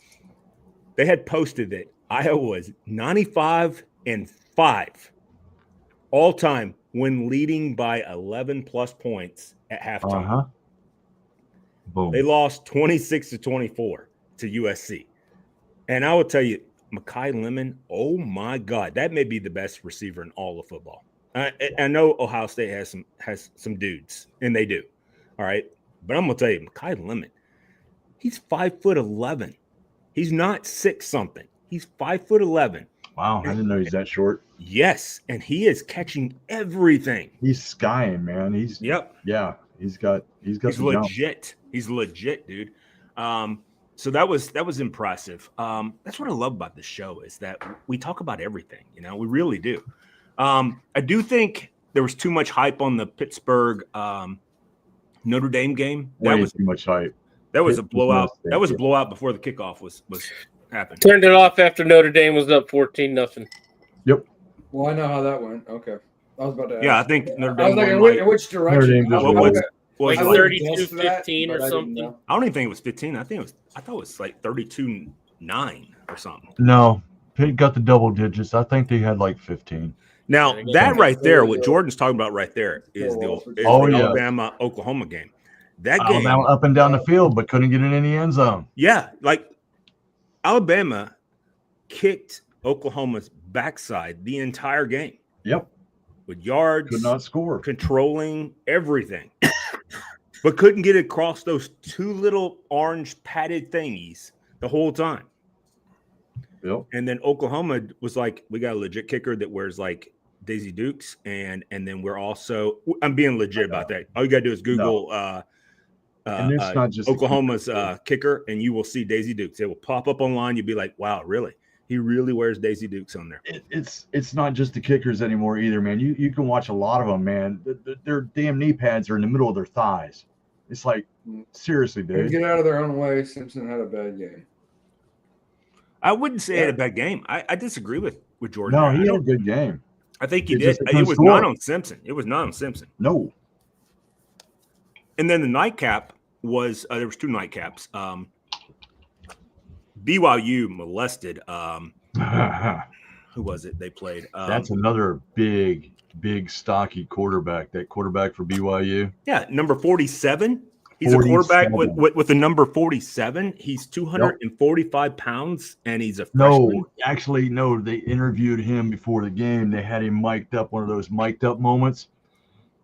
A: They had posted that Iowa was 95-5 all time when leading by 11 plus points at halftime.
C: uh-huh. Boom.
A: They lost 26-24 to USC. And I will tell you, Mekhi Lemon, oh my God, that may be the best receiver in all of football. I know Ohio State has some dudes, and they do. All right. But I'm gonna tell you, Mekhi Lemon, he's 5'11". He's not 6 something. He's 5'11".
C: Wow, I didn't know he's that short.
A: Yes, and he is catching everything.
C: He's skying, man. He's
A: Yep.
C: yeah, he's got
A: He's
C: the jump.
A: legit. He's legit, dude. So that was impressive. That's what I love about this show is that we talk about everything. You know, we really do. I do think there was too much hype on the Pittsburgh Notre Dame game.
C: Way too much hype.
A: That was a
C: It was
A: blowout.
C: mistake,
A: That was a
C: yeah.
A: blowout before the kickoff was happened.
F: Turned it off after Notre Dame was up 14-0.
B: Well, I know how that went. Okay. I was about to ask.
A: Yeah, I think Notre
B: I was
A: Dame
B: like,
A: won,
B: in which direction?
C: Dame just
B: I- I
A: won.
B: would-
A: was
F: Like
B: I would
F: 30
A: like,
B: guess
F: 32-15
B: that,
F: or
B: but I didn't
F: something.
B: know.
A: I don't even think it was 15. I thought it was like 32-9 or something.
C: No, Pitt got the double digits. I think they had like 15.
A: Now
F: Yeah,
A: that
B: yeah.
A: right there, what Jordan's talking about right there is
B: Oh,
A: the
C: yeah.
A: Alabama-Oklahoma game. That game,
C: Alabama up and down the field, but couldn't get it in the end zone.
A: yeah, like Alabama kicked Oklahoma's backside the entire game
C: Yep,
A: with yards,
C: could not score.
A: controlling everything, but couldn't get across those two little orange padded thingies the whole time.
C: Yep.
A: And then Oklahoma was like, we got a legit kicker that wears like Daisy Dukes, and then we're also, I'm being legit about that. All you gotta do is Google
C: And it's not just a
A: Oklahoma's kicker, and you will see Daisy Dukes. It will pop up online. You'll be like, wow, really? He really wears Daisy Dukes on there.
C: It's not just the kickers anymore either, man. You can watch a lot of them, man. Their damn knee pads are in the middle of their thighs. It's like, seriously,
B: They
C: dude.
B: get out of their own way. Simpson had a bad game.
A: I wouldn't say he had a bad game. I disagree with Jordan.
C: No,
A: there.
C: he had a good game.
A: I think he
C: It's
A: did.
C: just a
A: It
C: good
A: was
C: score.
A: not on Simpson. It was not on Simpson.
C: No.
A: And then the nightcap was there was 2 nightcaps. BYU molested. Who was it? They played.
C: That's another big, stocky quarterback. That quarterback for BYU.
A: Yeah, number 47. He's a quarterback
C: 47.
A: with the number 47. He's 245 pounds, and he's a freshman.
C: No, actually, no. They interviewed him before the game. They had him mic'd up, one of those mic'd up moments.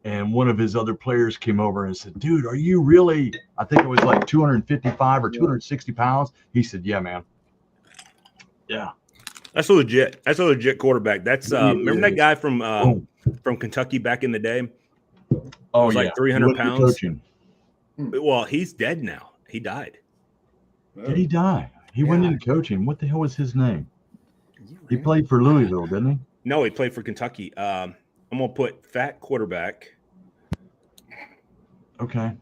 C: And one of his other players came over and said, dude, are you really, I think it was like 255 or 260 pounds. He said, yeah, man. Yeah.
A: That's a legit quarterback. That's remember that guy from Kentucky back in the day?
C: Oh,
A: was like
C: yeah.
A: 300
C: Look at
A: pounds.
C: coaching.
A: Well, he's dead now. He died.
C: Did he die? He went
B: Yeah.
C: into coaching. What the hell was his name?
B: You
C: He
B: ran-
C: played for Louisville, didn't he?
A: No, he played for Kentucky. I'm gonna put fat quarterback.
C: Okay.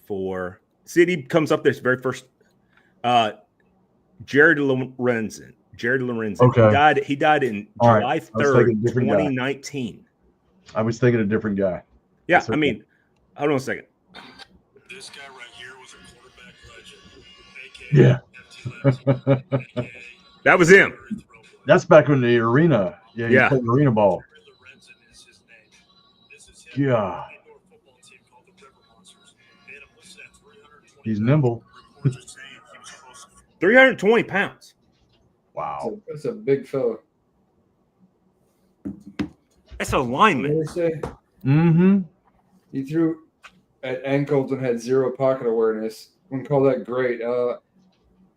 A: For City comes up this very first. Jared Lorenzen.
C: Okay.
A: He died in
C: All right.
A: July
C: I was thinking
A: 3rd,
C: different guy.
A: 2019.
C: I was thinking a different guy.
A: Yeah,
C: That's
A: I
C: okay.
A: mean, hold on a second.
G: This guy right here was a quarterback legend, aka
C: Yeah.
A: That was him.
C: That's back in the arena. Yeah, he
A: Yeah.
C: played arena ball.
G: Jared Lorenzen is his name. This is him.
C: Yeah.
G: Indoor football team called the River Monsters. They had him listed at 320.
C: He's nimble.
G: Reports are saying he was close to
A: 320 pounds.
C: Wow.
B: That's a big fella.
A: That's a lineman.
B: What did I say?
C: Mm-hmm.
B: He threw at ankles and had zero pocket awareness. Wouldn't call that great.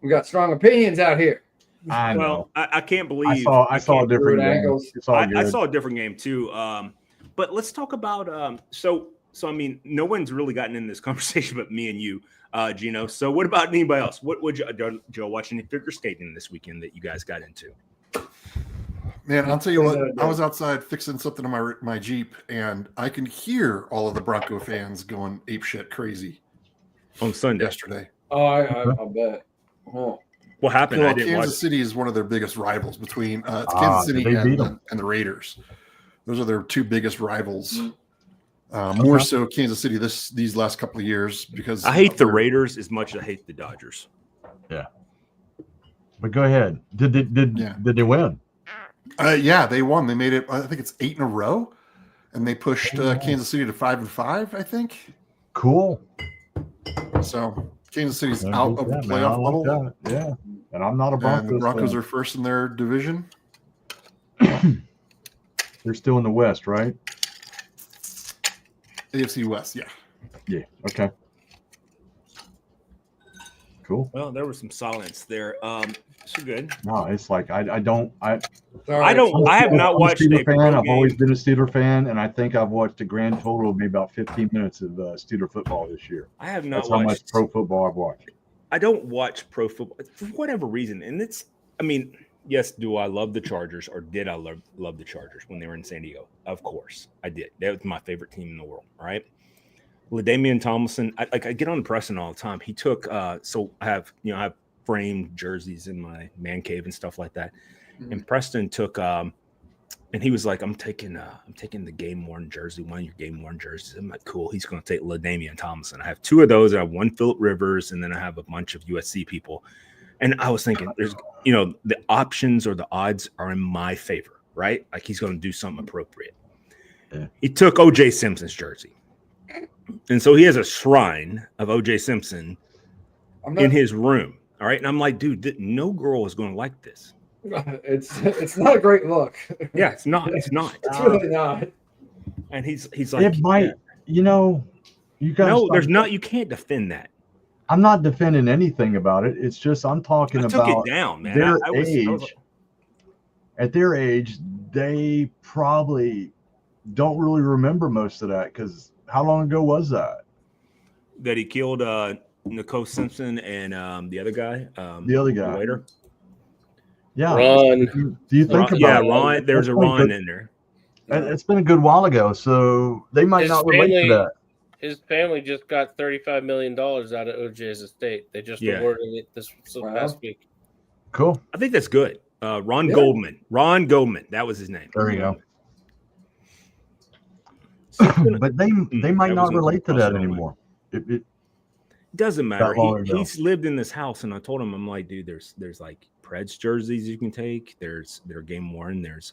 B: We got strong opinions out here.
C: I know.
A: Well, I can't
C: I
A: believe
C: saw a
A: can't-
C: different
B: Through
C: game.
B: angles.
C: It's all
A: I
C: good.
A: saw a different game too. But let's talk about so I mean, no one's really gotten in this conversation but me and you, Gino. So what about anybody else? What would you Joe watch any figure skating this weekend that you guys got into?
E: Man, I'll tell you what. I was outside fixing something on my Jeep, and I can hear all of the Bronco fans going apeshit crazy
A: On Sunday.
E: yesterday.
B: Oh, I'll bet. Oh.
A: What happened? I
E: Well,
A: didn't watch
E: Kansas
A: it.
E: City is one of their biggest rivals between it's
C: Ah,
E: Kansas City
C: they beat
E: and,
C: 'em.
E: and the Raiders. Those are their two biggest rivals. More so Kansas City these last couple of years because
A: I hate the
E: they're-
A: Raiders as much as I hate the Dodgers.
C: But go ahead. Did
E: Yeah.
C: they win?
E: Yeah, they won. They made it. I think it's 8 in a row, and they pushed
C: Oh, nice.
E: Kansas City to 5-5. I think
C: Cool.
E: so. Kansas City's
C: Yeah,
E: out of the
C: man. I
E: playoff
C: like
E: bubble,
C: that. Yeah. And I'm not a
E: and
C: Broncos
E: the Broncos
C: fan.
E: are first in their division.
C: They're still in the West, right?
E: AFC West, yeah.
C: Yeah. Okay. Cool.
A: Well, there was some silence there. So good.
C: No, it's like I have not
A: I watched
C: Steeler
A: a
C: fan.
A: pro
C: I've
A: game.
C: always been a Steeler fan, and I think I've watched a grand total of maybe about 15 minutes of Steeler football this year.
A: I have not
C: That's how much
A: watched
C: pro football I've watched.
A: I don't watch pro football for whatever reason. And it's, I mean, yes, do I love the Chargers or did I love the Chargers when they were in San Diego? Of course I did. That was my favorite team in the world. All right. LaDainian Tomlinson, I get on Preston all the time. He took, so I have framed jerseys in my man cave and stuff like that.
B: Mhm.
A: And Preston took, and he was like, I'm taking the game worn jersey, one of your game worn jerseys. I'm like, cool. He's going to take LaDainian Tomlinson. I have two of those. I have one Phillip Rivers, and then I have a bunch of USC people. And I was thinking, there's, the options or the odds are in my favor, right? Like he's going to do something appropriate.
C: Yeah.
A: He took OJ Simpson's jersey. And so he has a shrine of OJ Simpson
B: I'm not,
A: in his room. All right. And I'm like, dude, no girl is going to like this.
B: it's not a great look.
A: Yeah, it's not. It's not.
B: It's really not.
A: And he's like,
C: It might, you guys.
A: no, there's not. You can't defend that.
C: I'm not defending anything about it. It's just I'm talking
A: I took
C: about
A: it down, man.
C: their
A: I was
C: age. At their age, they probably don't really remember most of that because how long ago was that?
A: that he killed Nicole Simpson and the other guy.
C: The other guy.
A: Waiter.
C: Yeah.
F: Ron.
C: Do you think
A: Ron,
C: about
A: yeah,
C: it?
A: Ron. There's a
C: That's
A: Ron
C: good.
A: in there.
C: It's been a good while ago, so they might
F: His
C: not relate
F: family-
C: to that.
F: His family just got $35 million out of OJ's estate. They just
A: Yeah.
F: awarded it this
B: Wow.
F: past week.
C: Cool.
A: I think that's good. Ron
B: Yeah.
A: Goldman. Ron Goldman. That was his name.
C: There you go.
A: So it's gonna-
C: But they might
A: that
C: not
A: wasn't
C: relate to
A: across
C: that
A: the line.
C: anymore. It
A: doesn't matter.
C: That long ago.
A: He's lived in this house, and I told him, I'm like, dude, there's like Preds jerseys you can take. They're game worn. There's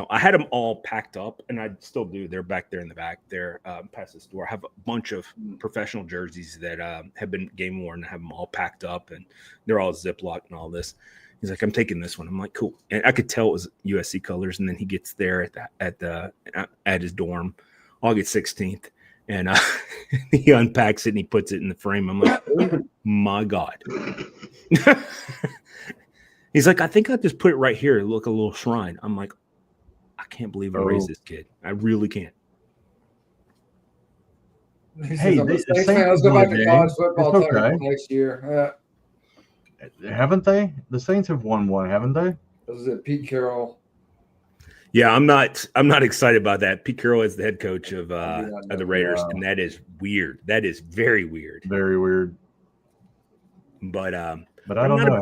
A: I had them all packed up, and I still do. They're back there in the back there, past this door. I have a bunch of professional jerseys that have been game worn. I have them all packed up, and they're all Ziploc and all this. He's like, I'm taking this one. I'm like, cool. And I could tell it was USC colors. And then he gets there at his dorm, August 16th, and he unpacks it and he puts it in the frame. I'm like, oh, my God. He's like, I think I just put it right here. Look, a little shrine. I'm like, I can't believe I raised this kid. I really can't.
C: Hey,
B: I'm a
C: the
B: Saints
C: Saints
B: fan. Let's go
C: won a
B: back to
C: game.
B: college football
C: It's okay.
B: next year.
C: Haven't they? The Saints have won one, haven't they?
B: Was it Pete Carroll?
A: Yeah, I'm not excited about that. Pete Carroll is the head coach of
B: I do not know.
A: the Raiders,
C: Yeah.
A: and that is weird. That is very weird.
C: Very weird.
A: But
C: But I don't know.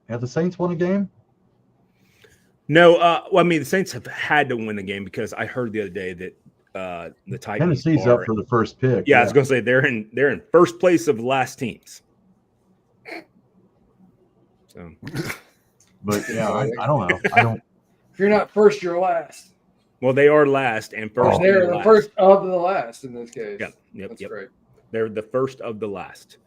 C: Have the Saints won a game?
A: no, well, I mean, the Saints have had to win the game because I heard the other day that the Titans
C: Tennessee's
A: are,
C: up for the first pick.
A: yeah, I was gonna say they're in first place of the last teams. So
C: But yeah, I don't know. I don't.
B: If you're not first, you're last.
A: well, they are last and first.
B: They're
A: and
B: the
A: last.
B: first of the last in this case.
A: Yep.
B: That's
A: Yep.
B: great.
A: They're the first of the last.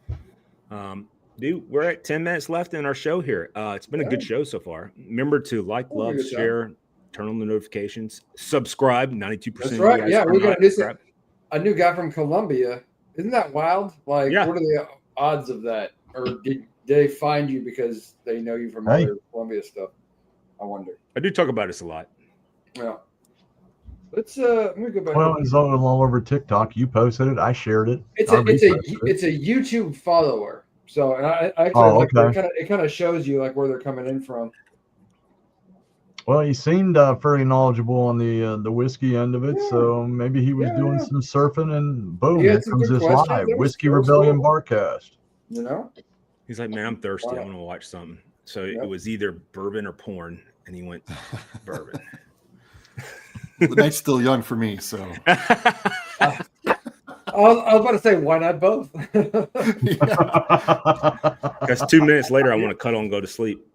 A: Dude, we're at 10 minutes left in our show here. It's been a good show so far. Remember to like,
B: Oh,
A: love,
B: good job.
A: share, turn on the notifications, subscribe. 92%.
B: That's
A: of
B: right.
A: you guys
B: Yeah,
A: are
B: we got
A: not
B: this.
A: subscribed.
B: A new guy from Colombia. Isn't that wild? Like,
A: Yeah.
B: what are the odds of that? Or did they find you because they know you from
C: Hey.
B: other Colombia stuff? I wonder.
A: I do talk about this a lot.
B: Yeah. Let me go back.
C: Well, it's all over TikTok. You posted it. I shared it.
B: It's
C: I
B: a
C: reposted it.
B: it's a YouTube follower. So and I actually
C: Oh,
B: like
C: okay.
B: it kind of shows you like where they're coming in from.
C: Well, he seemed fairly knowledgeable on the whiskey end of it,
B: Yeah.
C: so maybe he was
B: Yeah,
C: doing
B: yeah.
C: some surfing, and boom,
B: He had
C: here
B: some
C: comes
B: good
C: this
B: questions.
C: live
B: It was-
C: Whiskey
B: it was
C: Rebellion
B: cool.
C: Barcast.
B: You know.
A: He's like, man, I'm thirsty. I
B: Wow.
A: want to watch something. So
B: Yep.
A: it was either bourbon or porn, and he went bourbon.
E: The night's still young for me, so
B: I was about to say, why not both?
A: Because 2 minutes later, I want to cuddle and go to sleep.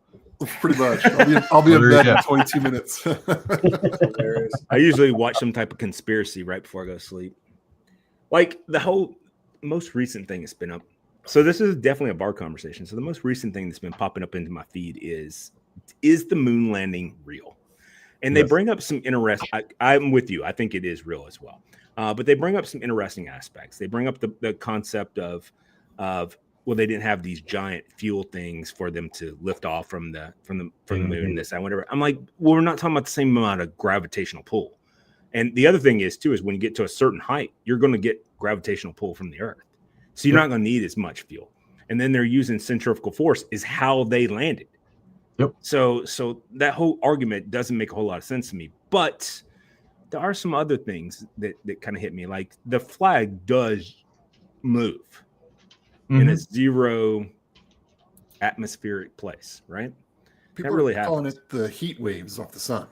E: pretty much. I'll be in
C: There you
E: bed
C: go.
E: in 22 minutes.
B: Hilarious.
A: I usually watch some type of conspiracy right before I go to sleep. Like the whole most recent thing that's been up. So this is definitely a bar conversation. So the most recent thing that's been popping up into my feed is the moon landing real? And they
C: Yes.
A: bring up some interesting. I'm with you. I think it is real as well. But they bring up some interesting aspects. They bring up the concept of well, they didn't have these giant fuel things for them to lift off from the moon, this and whatever. I'm like, well, we're not talking about the same amount of gravitational pull. And the other thing is too is when you get to a certain height, you're going to get gravitational pull from the Earth, so you're not going to need as much fuel. And then they're using centrifugal force is how they landed.
C: Yep.
A: So that whole argument doesn't make a whole lot of sense to me. But there are some other things that kind of hit me. Like the flag does move in a zero atmospheric place, right?
E: People
A: really
E: are calling
A: happens.
E: it the heat waves off the sun.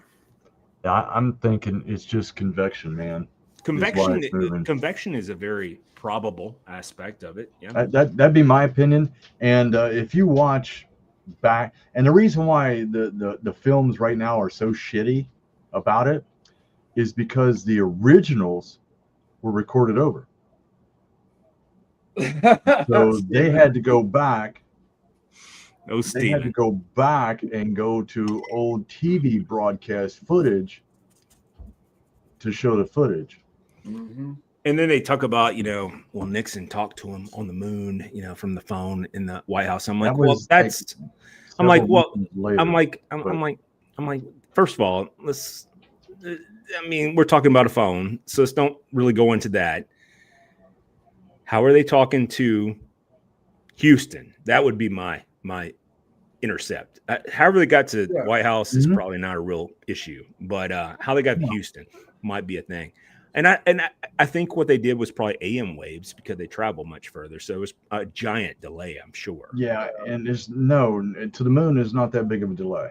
C: I'm thinking it's just convection, man.
A: Convection,
C: it's moving.
A: convection is a very probable aspect of it. Yeah.
C: That'd be my opinion. And if you watch back, and the reason why the films right now are so shitty about it is because the originals were recorded over. So they had to go back.
A: No
C: They had to
A: steaming.
C: go back and go to old TV broadcast footage to show the footage.
B: Mhm.
A: And then they talk about, well, Nixon talked to him on the moon, from the phone in the White House. I'm like,
C: That
A: well,
C: was
A: that's. I'm like,
C: several
A: well,
C: missions later.
A: I'm like, first of all, let's. I mean, we're talking about a phone, so let's don't really go into that. How are they talking to Houston? That would be my intercept. However they got to
B: Yeah.
A: White House is
C: Mhm.
A: probably not a real issue, but how they got to Houston might be a thing. And I think what they did was probably AM waves because they travel much further, so it was a giant delay, I'm sure.
C: Yeah, and there's no to the moon is not that big of a delay.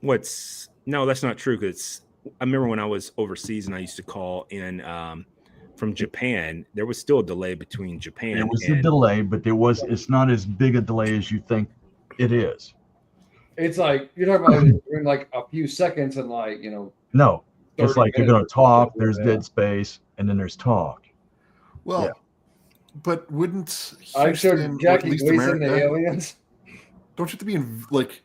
A: No, that's not true. Because I remember when I was overseas and I used to call in from Japan, there was still a delay between Japan
C: There was
A: and
C: a delay, but it's not as big a delay as you think it is.
B: It's like you're talking about in like a few seconds and like
C: No, it's
B: 30
C: like you're going to
B: minutes.
C: talk, there's
B: Yeah.
C: dead space, and then there's talk.
E: Well,
C: Yeah.
E: but wouldn't
B: I showed
E: Houston, or at
B: Jackie
E: least
B: Gleason the
E: America,
B: aliens.
E: don't you have to be in like,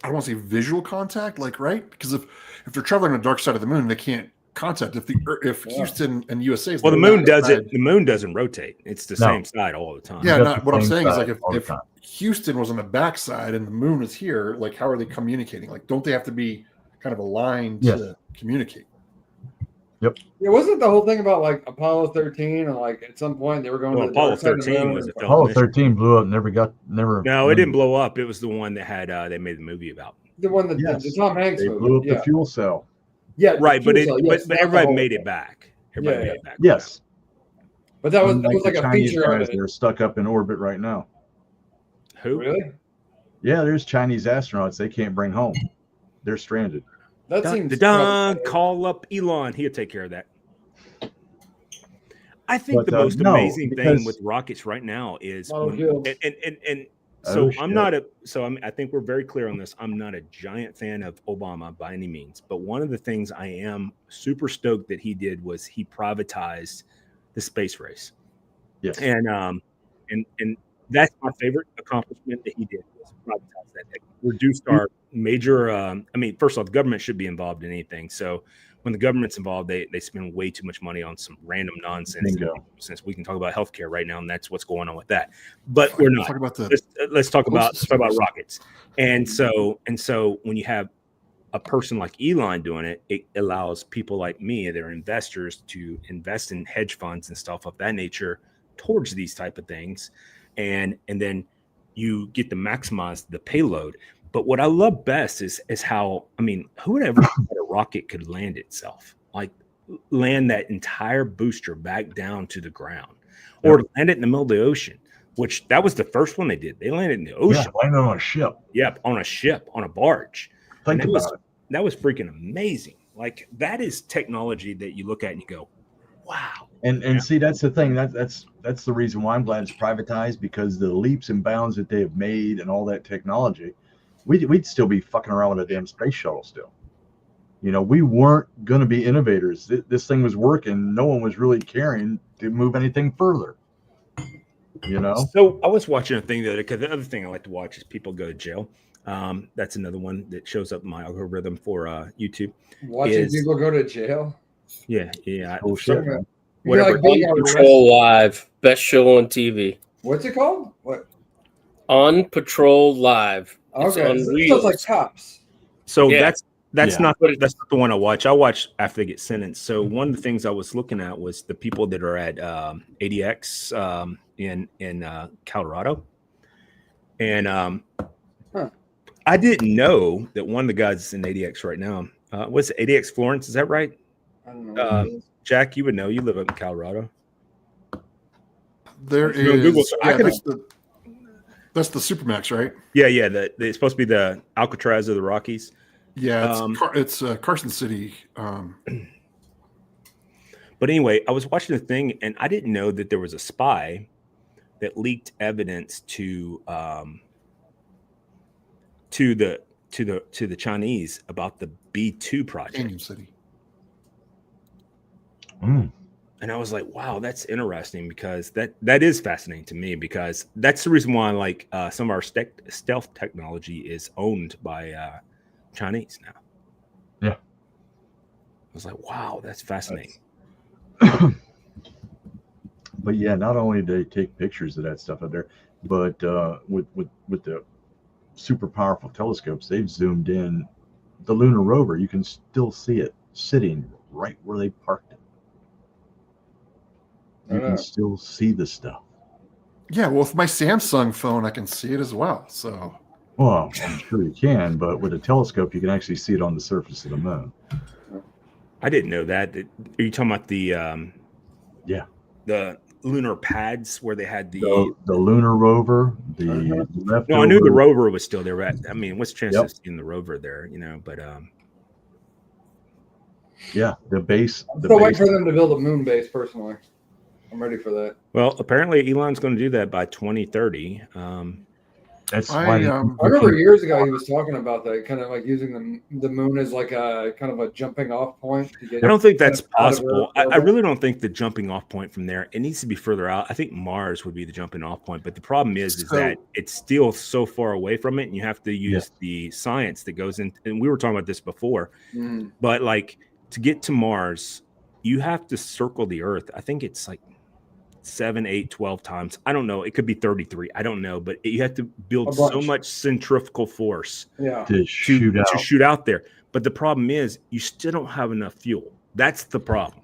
E: I don't want to say visual contact, like, right? Because if they're traveling on the dark side of the moon, they can't contact. If
B: Yeah.
E: Houston and USA is
A: well, the
E: on
A: moon
E: that
A: does
E: side-
A: it. The moon doesn't rotate. It's the
C: No.
A: same side all the time.
E: Yeah,
C: That's
E: not,
C: the
E: what I'm
C: same
E: saying is
C: side
E: like
C: all the
E: if
C: time.
E: Houston was on the backside and the moon is here, like how are they communicating? Like, don't they have to be kind of aligned
C: Yes.
E: to communicate?
B: Yeah, wasn't the whole thing about like Apollo 13 and like at some point they were going
A: Well,
B: to the
A: Apollo
B: dark side of the
A: 13
B: moon
A: was a
B: and-
A: failed
C: Apollo
A: mission.
C: 13 blew up. Never.
A: No, it didn't blow up. It was the one that had they made the movie about.
B: the one that
C: Yes.
B: the Tom Hanks
C: They
B: movie.
C: blew up
B: yeah.
C: the fuel cell.
B: Yeah, the
A: Right, but
B: fuel cell, yes,
A: but
B: not the
A: everybody
B: whole
A: made
B: thing.
A: it back. Everybody
B: Yeah,
A: made it back.
C: Yes.
B: But that was
C: Unlike
B: like
C: the
B: a
C: Chinese
B: feature of
C: guys
B: it.
C: that are stuck up in orbit right now.
A: Who?
B: Really?
C: Yeah, there's Chinese astronauts they can't bring home. They're stranded.
B: That
A: Dun,
B: seems
A: dun, dun,
B: probably-
A: call up Elon. He'll take care of that. I think
C: But,
A: the most
C: no,
A: amazing thing
C: because-
A: with rockets right now is
B: Molecules.
A: and so
C: Oh,
A: I'm
C: shit.
A: not a so I think we're very clear on this. I'm not a giant fan of Obama by any means, but one of the things I am super stoked that he did was he privatized the space race,
C: Yes.
A: and that's my favorite accomplishment that he did was privatize that. It reduced our major. I mean, first off, the government should be involved in anything. So when the government's involved, they spend way too much money on some random nonsense.
C: Bingo.
A: Since we can talk about healthcare right now, and that's what's going on with that. But we're not.
E: Talk about the
A: Let's talk about
E: Postal
A: rockets. And so when you have a person like Elon doing it, it allows people like me, they're investors, to invest in hedge funds and stuff of that nature towards these type of things, and then you get to maximize the payload. But what I love best is how, I mean, who would ever thought a rocket could land itself, like land that entire booster back down to the ground, or land it in the middle of the ocean, which that was the first one they did. They landed in the
C: Yeah,
A: ocean.
C: landing on a ship.
A: Yep, on a ship, on a barge.
C: Think
A: And
C: about it.
A: that was freaking amazing. Like that is technology that you look at and you go, wow.
C: And
A: Yeah.
C: see, that's the thing. That's the reason why I'm glad it's privatized, because the leaps and bounds that they have made and all that technology, we'd still be fucking around with a damn space shuttle still. You know, we weren't going to be innovators. This thing was working. No one was really caring to move anything further. You know,
A: So I was watching a thing the other, because the other thing I like to watch is people go to jail. That's another one that shows up in my algorithm for YouTube.
B: Watching
A: is-
B: people go to jail.
A: Yeah.
C: oh shit,
B: Okay.
C: man.
B: You're
A: Whatever.
B: like being
F: On
B: arrested.
F: Patrol Live, best show on TV.
B: What's it called? What?
F: On Patrol Live. It's
B: Okay,
F: on
B: so it
F: Wheels.
B: sounds like cops.
A: So
F: Yeah.
A: that's
C: Yeah.
A: not the one I watch. I watch after they get sentenced. So one of the things I was looking at was the people that are at ADX in Colorado, and I didn't know that one of the guys that's in ADX right now. What's it, ADX Florence? Is that right?
B: I don't know. what it is.
A: Jack, you would know. You live up in Colorado.
E: There
A: You know, Google-
E: is.
A: I
E: Yeah,
A: could've-
E: that's the Supermax, right?
A: Yeah. It's supposed to be the Alcatraz of the Rockies.
E: Yeah, it's
A: Um,
E: Carson City.
A: But anyway, I was watching the thing, and I didn't know that there was a spy that leaked evidence to the Chinese about the B2 project.
E: Canyon City.
C: Mm.
A: And I was like, wow, that's interesting, because that is fascinating to me, because that's the reason why like some of our stealth technology is owned by Chinese now.
C: Yeah.
A: I was like, wow, that's fascinating.
C: But yeah, not only do they take pictures of that stuff out there, but with the super powerful telescopes, they've zoomed in the lunar rover. You can still see it sitting right where they parked it. You can still see the stuff.
E: Yeah, well, with my Samsung phone, I can see it as well. So
C: Well, I'm sure you can, but with a telescope, you can actually see it on the surface of the moon.
A: I didn't know that. Are you talking about the
C: Yeah.
A: the lunar pads where they had the
C: The lunar rover, the leftover.
A: no, I knew the rover was still there. I mean, what's the chance
C: Yep.
A: of seeing the rover there? You know, but
C: Yeah, the base.
B: I'm
C: The
B: still waiting
C: base
B: for them to build a moon base. Personally, I'm ready for that.
A: well, apparently Elon's going to do that by 2030.
C: that's
E: I,
C: why
E: um,
B: I remember years ago he was talking about that, kind of like using the moon as like a kind of a jumping off point to get.
A: I don't think that's
B: out of
A: possible.
B: Earth
A: I really don't think the jumping off point from there, it needs to be further out. I think Mars would be the jumping off point, but the problem is
E: So-
A: that it's still so far away from it, and you have to use
C: Yes.
A: the science that goes in. And we were talking about this before,
B: Mm.
A: but like to get to Mars, you have to circle the Earth. I think it's like 7, 8, 12 times. I don't know. It could be 33. I don't know, but you have to build
B: A
A: so
B: bunch.
A: much centrifugal force
B: Yeah.
C: to shoot out.
A: to shoot out there. But the problem is you still don't have enough fuel. That's the problem.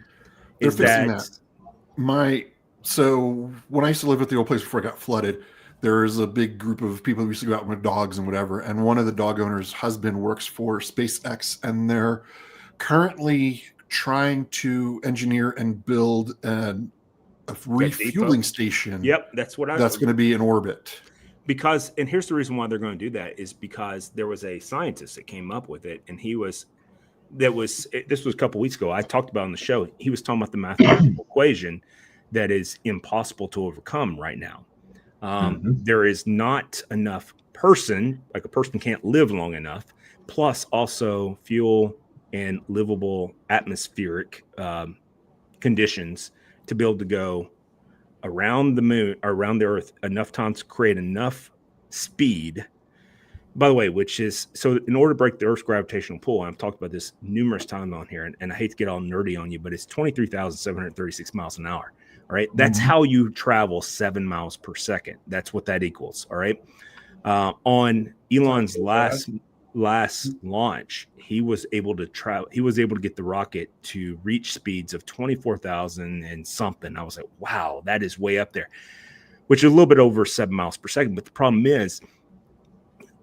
E: They're
A: Is
E: fixing
A: that
E: So when I used to live at the old place before it got flooded, there is a big group of people who used to go out with dogs and whatever. And one of the dog owners' husband works for SpaceX, and they're currently trying to engineer and build a refueling station.
A: Yep, that's what
E: that's going to be in orbit.
A: Because, and here's the reason why they're going to do that is because there was a scientist that came up with it, and this was a couple weeks ago. I talked about it on the show. He was talking about the mathematical equation that is impossible to overcome right now. There is not enough a person can't live long enough, plus also fuel and livable atmospheric conditions to be able to go around the moon, or around the Earth, enough time to create enough speed. By the way, which is, so in order to break the Earth's gravitational pull, and I've talked about this numerous times on here, and I hate to get all nerdy on you, but it's 23,736 miles an hour. All right. That's how you travel 7 miles per second. That's what that equals. All right. On Elon's last launch, he was able to get the rocket to reach speeds of 24,000 and something. I was like, wow, that is way up there, which is a little bit over 7 miles per second. But the problem is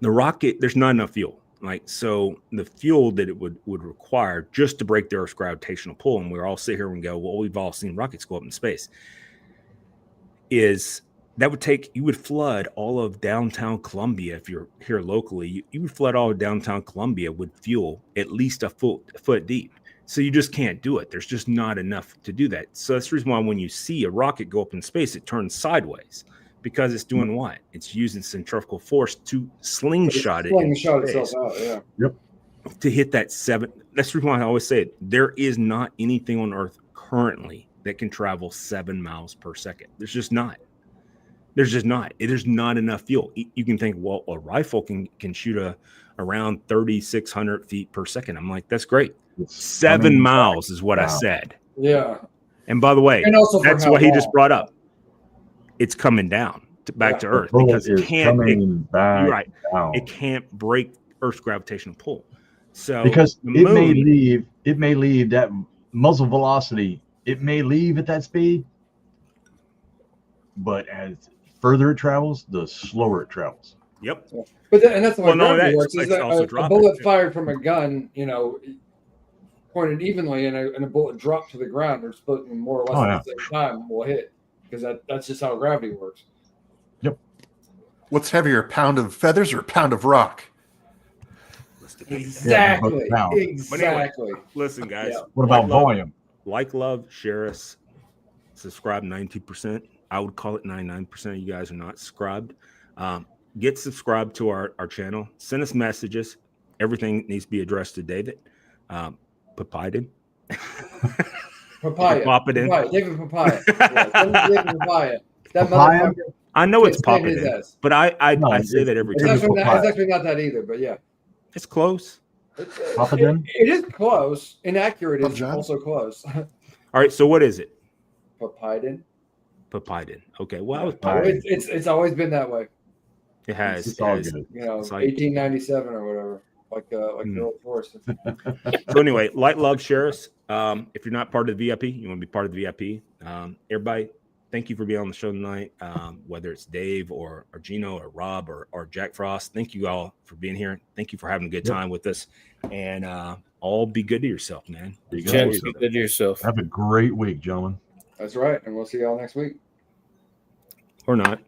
A: the rocket, there's not enough fuel. So the fuel that it would require just to break the Earth's gravitational pull, and we all sit here and go, well, we've all seen rockets go up in space, is that you would flood all of downtown Columbia. If you're here locally, you would flood all of downtown Columbia with fuel at least a foot deep. So you just can't do it. There's just not enough to do that. So that's the reason why when you see a rocket go up in space, it turns sideways. Because it's doing what? It's using centrifugal force to slingshot it.
B: Slingshot itself out, yeah.
C: Yep.
A: To hit that 7. That's the reason why I always say it. There is not anything on Earth currently that can travel 7 miles per second. There's just not. There's not enough fuel. You can think, well, a rifle can shoot around 3,600 feet per second. I'm like, that's great. 7 miles is what I said.
B: Yeah.
A: And by the way,
B: And also
A: that's what he just brought up. It's coming down back to Earth because it can't. You're right.
C: Down.
A: It can't break Earth's gravitational pull. So
C: because it may leave that muzzle velocity. It may leave at that speed, but as further it travels, the slower it travels.
A: Yep.
B: But that's the way gravity works.
A: It's
B: Is that
A: also
B: a
A: dropping.
B: bullet fired from a gun, pointed evenly, and a bullet dropped to the ground, or exploding more or less at the same time, will hit. Because that's just how gravity works.
C: Yep.
E: What's heavier, a pound of feathers or a pound of rock?
B: Exactly.
C: Yeah,
B: Exactly.
A: Listen, guys.
B: Yeah.
C: What about volume?
A: Like, love, share us, subscribe 92%. I would call it 99% of you guys are not subscribed. Get subscribed to our channel. Send us messages. Everything needs to be addressed to David. Papaya.
B: David Papaya. Yeah, David Papaya. That
C: Papaya?
B: motherfucker.
A: I know it's
B: can't stand
A: popping
B: his
A: in,
B: ass.
A: but I say that every
B: It's
A: time.
B: actually not that either, but yeah.
A: It's close.
C: Papadin?
B: It is close. Inaccurate is
E: John?
B: also close.
A: All right, so what is it?
B: Papaya.
A: Papaya. Okay, well,
B: It's always been that way.
A: it has.
C: It's all good.
A: It's like-
B: 1897 or whatever, like the old forest.
A: So anyway, like, love, share us. If you're not part of the VIP, you want to be part of the VIP. Everybody, thank you for being on the show tonight. Whether it's Dave or Gino or Rob or Jack Frost, thank you all for being here. Thank you for having a good time with us. And all be good to yourself, man.
C: Be
F: Gents, be good to yourself.
C: Have a great week, gentlemen.
B: That's right, and we'll see y'all next week.
A: Or not.